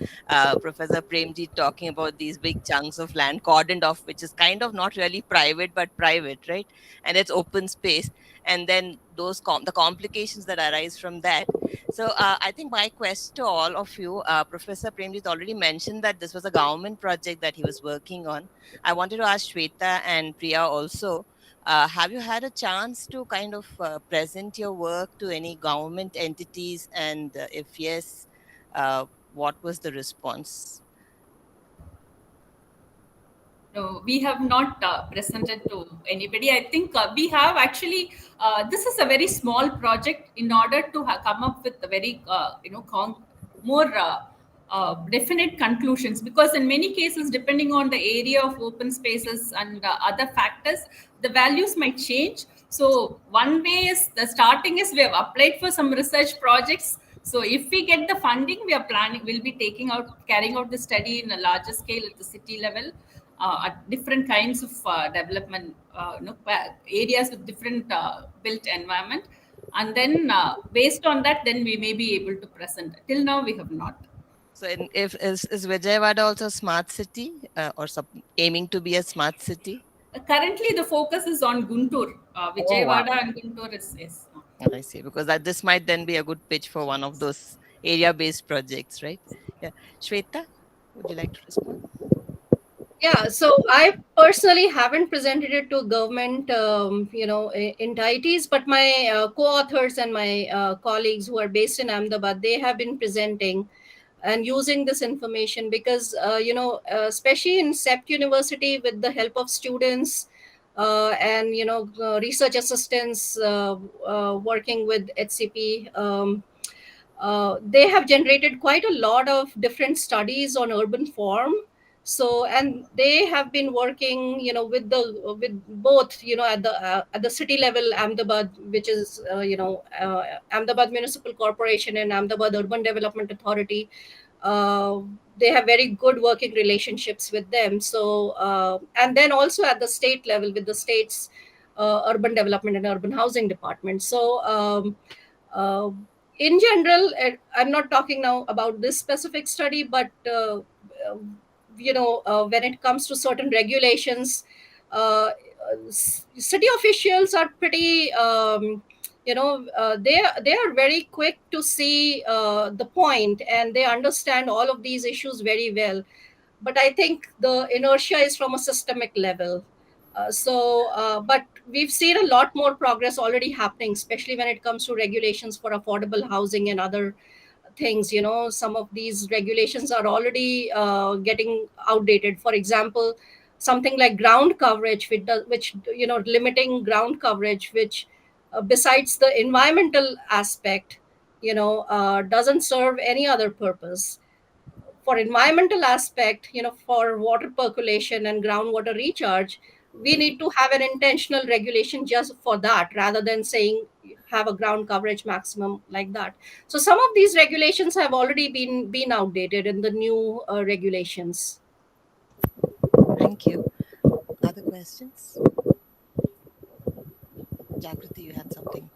Speaker 1: Professor Premji talking about these big chunks of land cordoned off, which is kind of not really private but private, right? And it's open space, and then those the complications that arise from that. So I think my question to all of you, Professor Premjit already mentioned that this was a government project that he was working on. I wanted to ask Shweta and Priya also, have you had a chance to kind of present your work to any government entities? And if yes, what was the response?
Speaker 3: No, we have not presented to anybody. I think we have actually, this is a very small project in order to come up with a very, more definite conclusions, because in many cases, depending on the area of open spaces and other factors, the values might change. So one way is, the starting is, we have applied for some research projects. So if we get the funding, we'll be carrying out the study in a larger scale at the city level, at different kinds of development areas with different built environment, and then based on that, then we may be able to present. Till now, we have not.
Speaker 1: So, if is Vijayawada also a smart city or aiming to be a smart city?
Speaker 3: Currently, the focus is on Guntur.
Speaker 1: Oh, wow.
Speaker 3: Vijayawada and Guntur is, yes.
Speaker 1: I see, because this might then be a good pitch for one of those area-based projects, right? Yeah, Shweta, would you like to respond?
Speaker 5: Yeah, so I personally haven't presented it to government, entities, but my co-authors and my colleagues who are based in Ahmedabad, they have been presenting and using this information because, especially in SEPT University, with the help of students and, research assistants working with HCP, they have generated quite a lot of different studies on urban form. So, and they have been working, with both, at the city level, Ahmedabad, which is Ahmedabad Municipal Corporation and Ahmedabad Urban Development Authority. uh, they have very good working relationships with them. So, and then also at the state level with the state's urban development and urban housing department. So, uh, in general, I'm not talking now about this specific study, but when it comes to certain regulations, city officials are pretty, they are very quick to see the point, and they understand all of these issues very well. But I think the inertia is from a systemic level. But we've seen a lot more progress already happening, especially when it comes to regulations for affordable housing and other things. Some of these regulations are already getting outdated. For example, something like ground coverage, which limiting ground coverage, which besides the environmental aspect, doesn't serve any other purpose. For environmental aspect, for water percolation and groundwater recharge, we need to have an intentional regulation just for that, rather than saying have a ground coverage maximum like that. So some of these regulations have already been outdated in the new regulations.
Speaker 1: Thank you. Other questions? Jagriti, you had something.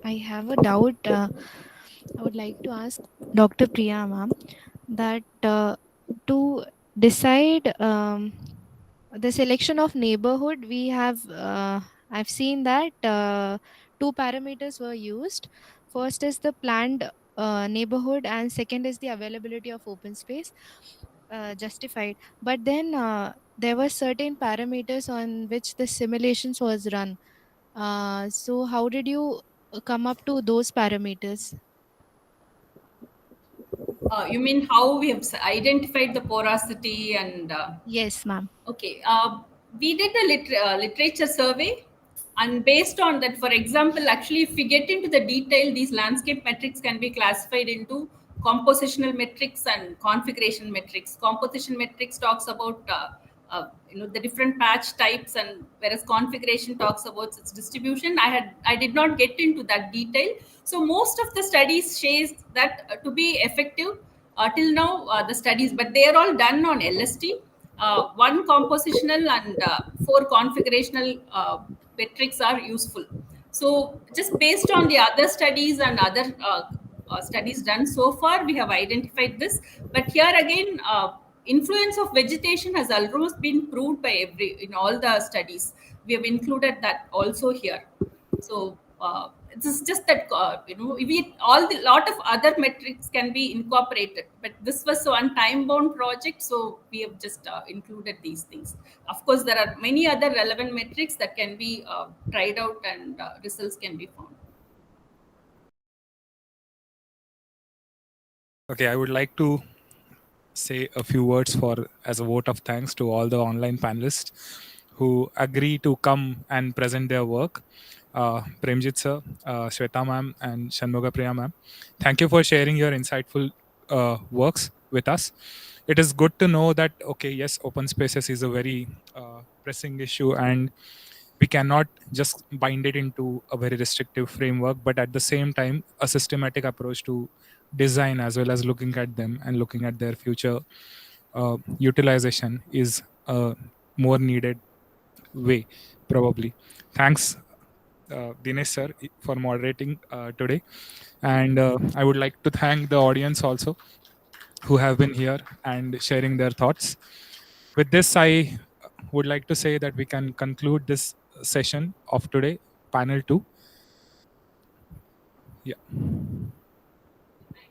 Speaker 2: I have a doubt. I would like to ask Dr. Priya ma'am that to decide the selection of neighborhood, we have I've seen that two parameters were used. First is the planned neighborhood, and second is the availability of open space justified. But then there were certain parameters on which the simulations was run. So how did you come up to those parameters?
Speaker 3: You mean how we have identified the porosity and
Speaker 2: Yes, ma'am.
Speaker 3: okay, we did a literature survey, and based on that, for example, actually, if we get into the detail, these landscape metrics can be classified into compositional metrics and configuration metrics. Composition metrics talks about the different patch types, and whereas configuration talks about its distribution. I did not get into that detail. So most of the studies says that to be effective till now, the studies, but they are all done on LST. One compositional and four configurational metrics are useful. So just based on the other studies and other studies done so far, we have identified this. But here again, influence of vegetation has almost been proved by in all the studies. We have included that also here. So it's just that we all the lot of other metrics can be incorporated, but this was one time bound project, so we have just included these things. Of course, there are many other relevant metrics that can be tried out, and results can be found.
Speaker 9: Okay, I would like to say a few words as a vote of thanks to all the online panelists who agree to come and present their work. Premjit sir, Shweta ma'am, and Shanmuga Priya ma'am, thank you for sharing your insightful works with us. It is good to know that, okay, yes, open spaces is a very pressing issue, and we cannot just bind it into a very restrictive framework, but at the same time, a systematic approach to design as well as looking at them and looking at their future utilization is a more needed way, probably. Thanks, Dinesh sir, for moderating today. And I would like to thank the audience also who have been here and sharing their thoughts. With this, I would like to say that we can conclude this session of today, panel 2. Yeah.